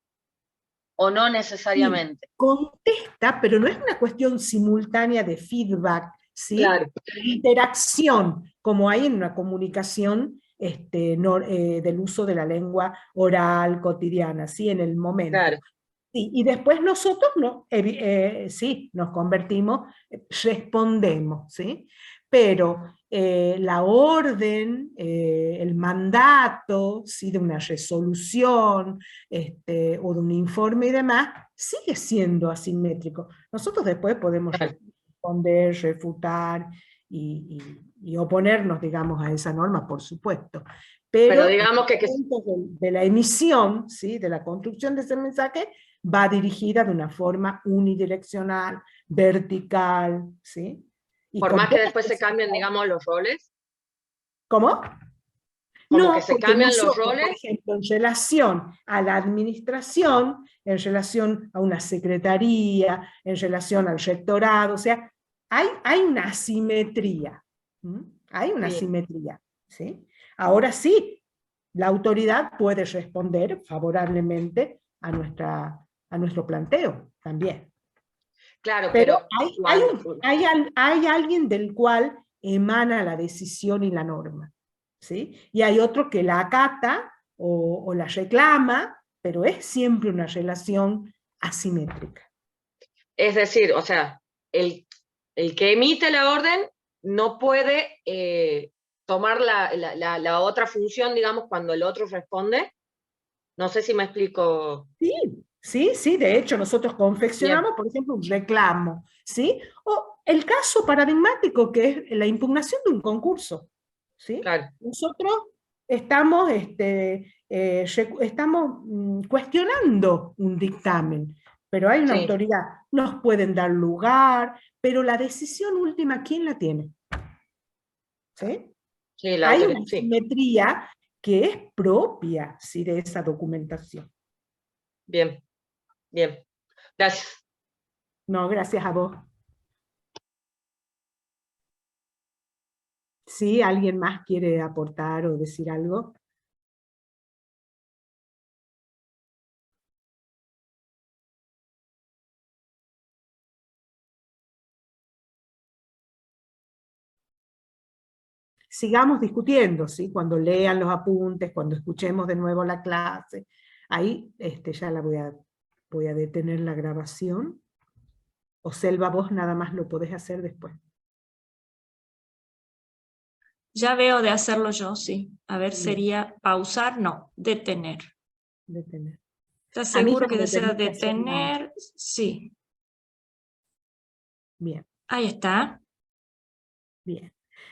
¿o no necesariamente? Sí, contesta, pero no es una cuestión simultánea de feedback, ¿sí? Claro. Interacción, como hay en una comunicación del uso de la lengua oral cotidiana, ¿sí? En el momento. Claro. Sí, y después nosotros sí, nos convertimos, respondemos, ¿sí? Pero la orden, el mandato, ¿sí? De una resolución o de un informe y demás, sigue siendo asimétrico. Nosotros después podemos responder, refutar y oponernos, digamos, a esa norma, por supuesto. Pero digamos que de la emisión, ¿sí? De la construcción de ese mensaje, va dirigida de una forma unidireccional, vertical, ¿sí? Y por más que después se cambien, digamos, los roles. ¿Cómo? Como No, que se porque cambian nosotros, los roles. por ejemplo, en relación a la administración, en relación a una secretaría, en relación al rectorado, o sea, hay una asimetría. Hay una asimetría, ¿sí? Ahora sí, la autoridad puede responder favorablemente a nuestro planteo también. Claro, pero hay alguien del cual emana la decisión y la norma, ¿sí? Y hay otro que la acata o la reclama, pero es siempre una relación asimétrica. Es decir, o sea, el que emite la orden no puede tomar la otra función, digamos, cuando el otro responde. No sé si me explico. Sí, de hecho nosotros confeccionamos, por ejemplo, un reclamo, ¿sí? O el caso paradigmático que es la impugnación de un concurso, ¿sí? Claro. Nosotros estamos cuestionando un dictamen, pero hay una autoridad, nos pueden dar lugar, pero la decisión última, ¿quién la tiene? ¿Sí? Hay una simetría que es propia, ¿sí? De esa documentación. Bien. Gracias. No, gracias a vos. ¿Sí? ¿Alguien más quiere aportar o decir algo? Sigamos discutiendo, ¿sí? Cuando lean los apuntes, cuando escuchemos de nuevo la clase. Ahí ya la voy a detener la grabación. O Selva, vos nada más lo podés hacer después. Ya veo de hacerlo yo, sí. A ver, sería pausar, no, detener. Detener. ¿Estás seguro que desea detener? Sí. Bien. Ahí está. Bien.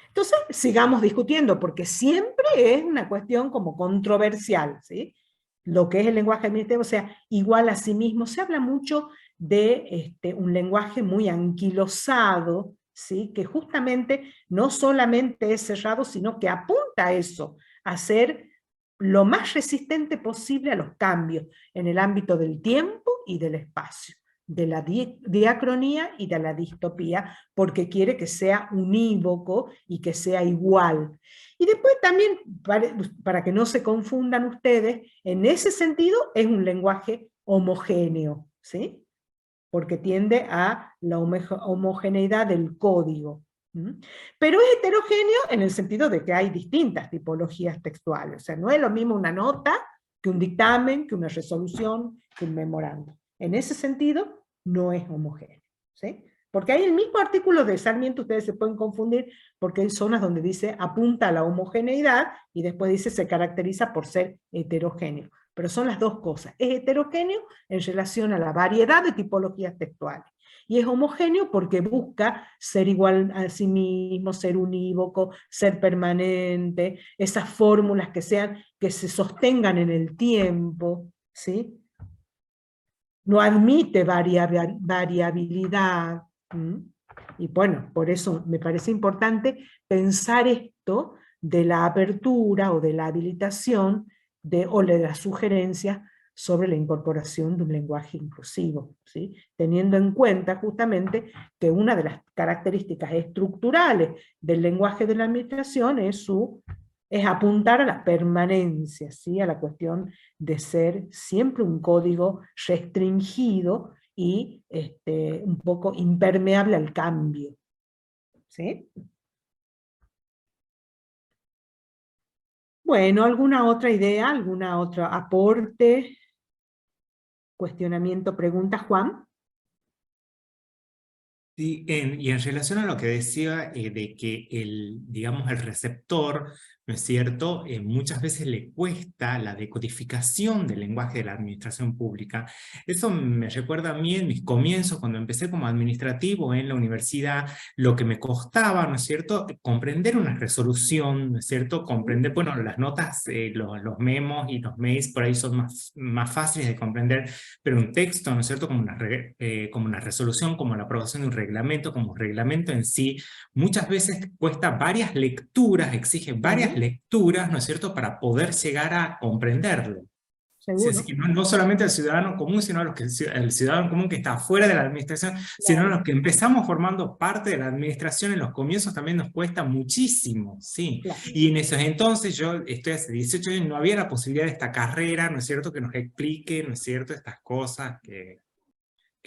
Entonces, sigamos discutiendo, porque siempre es una cuestión como controversial, ¿sí? Lo que es el lenguaje administrativo, o sea, igual a sí mismo. Se habla mucho de un lenguaje muy anquilosado, ¿sí? Que justamente no solamente es cerrado, sino que apunta a eso, a ser lo más resistente posible a los cambios en el ámbito del tiempo y del espacio, de la diacronía y de la distopía, porque quiere que sea unívoco y que sea igual. Y después también, para que no se confundan ustedes, en ese sentido es un lenguaje homogéneo, ¿sí? Porque tiende a la homogeneidad del código. Pero es heterogéneo en el sentido de que hay distintas tipologías textuales. O sea, no es lo mismo una nota que un dictamen, que una resolución, que un memorando. En ese sentido, no es homogéneo, ¿sí? Porque hay el mismo artículo de Sarmiento, ustedes se pueden confundir, porque hay zonas donde dice apunta a la homogeneidad y después dice se caracteriza por ser heterogéneo. Pero son las dos cosas. Es heterogéneo en relación a la variedad de tipologías textuales. Y es homogéneo porque busca ser igual a sí mismo, ser unívoco, ser permanente, esas fórmulas que se sostengan en el tiempo, ¿sí? No admite variabilidad. Y bueno, por eso me parece importante pensar esto de la apertura o de la habilitación o de las sugerencias sobre la incorporación de un lenguaje inclusivo, ¿sí? Teniendo en cuenta justamente que una de las características estructurales del lenguaje de la administración es apuntar a la permanencia, ¿sí? A la cuestión de ser siempre un código restringido y un poco impermeable al cambio, ¿sí? Bueno, ¿alguna otra idea? ¿Alguna otra aporte? Cuestionamiento, pregunta, Juan. Sí, y en relación a lo que decía de que digamos, el receptor, ¿no es cierto?, muchas veces le cuesta la decodificación del lenguaje de la administración pública. Eso me recuerda a mí en mis comienzos, cuando empecé como administrativo en la universidad, lo que me costaba, ¿no es cierto?, comprender una resolución, ¿no es cierto?, comprender, bueno, las notas, los memos y los mails por ahí son más fáciles de comprender, pero un texto, ¿no es cierto?, como una resolución, como la aprobación de un reglamento, como reglamento en sí, muchas veces cuesta varias lecturas, exige varias lecturas, ¿no es cierto?, para poder llegar a comprenderlo. Seguro. Así que no solamente al ciudadano común, sino a el ciudadano común que está fuera de la administración, sino a los que empezamos formando parte de la administración en los comienzos también nos cuesta muchísimo, ¿sí? Claro. Y en esos entonces, yo estoy hace 18 años, no había la posibilidad de esta carrera, ¿no es cierto?, que nos explique, ¿no es cierto?, estas cosas que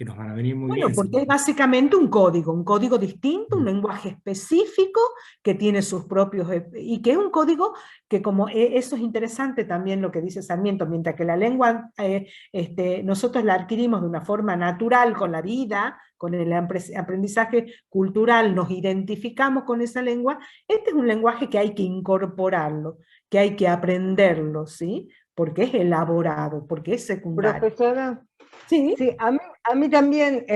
nos van a venir muy Bueno, bien. porque es básicamente un código distinto, un lenguaje específico que tiene sus propios, y que es un código que como, eso es interesante también lo que dice Sarmiento, mientras que la lengua nosotros la adquirimos de una forma natural con la vida, con el aprendizaje cultural, nos identificamos con esa lengua, este es un lenguaje que hay que incorporarlo, que hay que aprenderlo, ¿sí? Porque es elaborado, porque es secundario. Profesora, sí, sí, a mí también,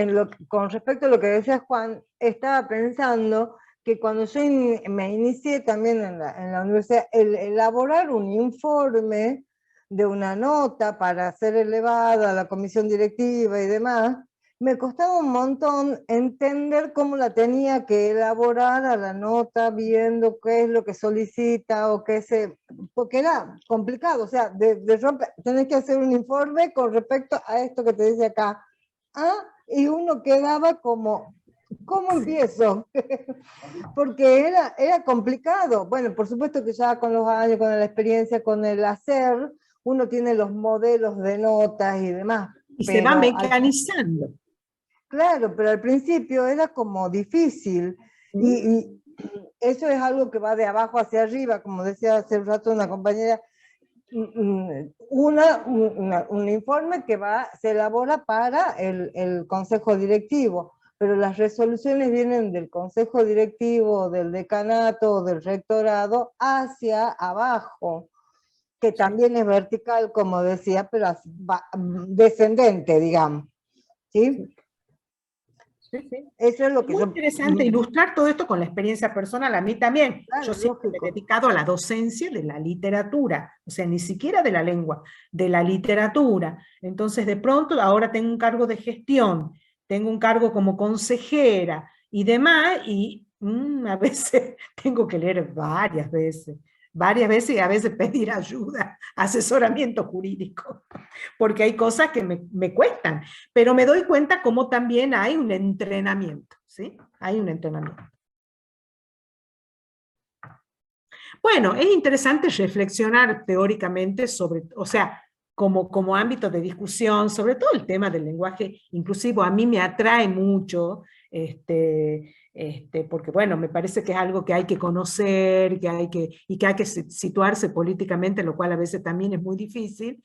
con respecto a lo que decía Juan, estaba pensando que cuando yo me inicié también en la universidad, el elaborar un informe de una nota para ser elevada a la comisión directiva y demás, me costaba un montón entender cómo la tenía que elaborar a la nota, viendo qué es lo que solicita o porque era complicado, o sea, tenés que hacer un informe con respecto a esto que te dice acá. Y uno quedaba como, ¿cómo empiezo? Porque era complicado. Bueno, por supuesto que ya con los años, con la experiencia, con el hacer, uno tiene los modelos de notas y demás. Y se va mecanizando. Claro, pero al principio era como difícil. Y eso es algo que va de abajo hacia arriba, como decía hace un rato una compañera, un informe que se elabora para el consejo directivo, pero las resoluciones vienen del consejo directivo, del decanato, del rectorado, hacia abajo, que también es vertical, como decía, pero descendente, digamos. ¿Sí? Sí, sí. Eso es lo que muy interesante ilustrar todo esto con la experiencia personal, a mí también. Claro, yo siempre me he dedicado a la docencia de la literatura, o sea, ni siquiera de la lengua, de la literatura. Entonces, de pronto, ahora tengo un cargo de gestión, tengo un cargo como consejera y demás, y a veces tengo que leer varias veces y a veces pedir ayuda, asesoramiento jurídico, porque hay cosas que me cuestan, pero me doy cuenta como también hay un entrenamiento, ¿sí? Hay un entrenamiento. Bueno, es interesante reflexionar teóricamente sobre, o sea, como ámbito de discusión, sobre todo el tema del lenguaje inclusivo, a mí me atrae mucho, porque bueno, me parece que es algo que hay que conocer, y que hay que situarse políticamente, lo cual a veces también es muy difícil,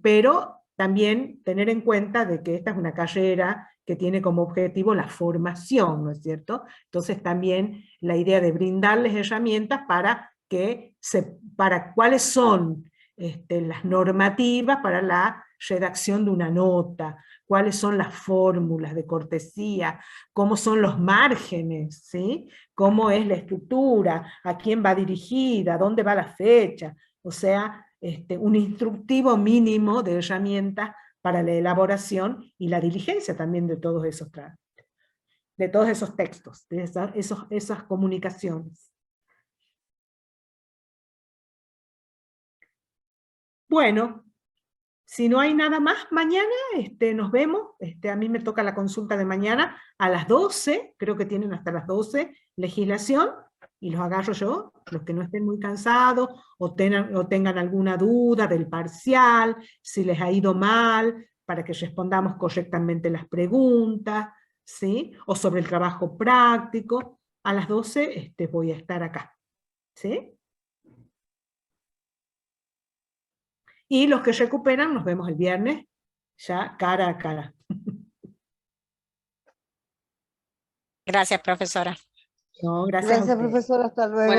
pero también tener en cuenta de que esta es una carrera que tiene como objetivo la formación, ¿no es cierto? Entonces también la idea de brindarles herramientas para cuáles son las normativas para la redacción de una nota, cuáles son las fórmulas de cortesía, cómo son los márgenes, ¿sí? Cómo es la estructura, a quién va dirigida, dónde va la fecha, o sea, un instructivo mínimo de herramientas para la elaboración y la diligencia también de todos esos trámites. de todos esos textos, de esas comunicaciones. Bueno, si no hay nada más, mañana nos vemos. A mí me toca la consulta de mañana a las 12, creo que tienen hasta las 12 legislación, y los agarro yo, los que no estén muy cansados, o tengan alguna duda del parcial, si les ha ido mal, para que respondamos correctamente las preguntas, ¿sí? O sobre el trabajo práctico. A las 12 voy a estar acá, ¿sí? Y los que recuperan, nos vemos el viernes, ya cara a cara. Gracias, profesora. No, gracias a Gracias, ustedes. profesora, hasta luego. Buenas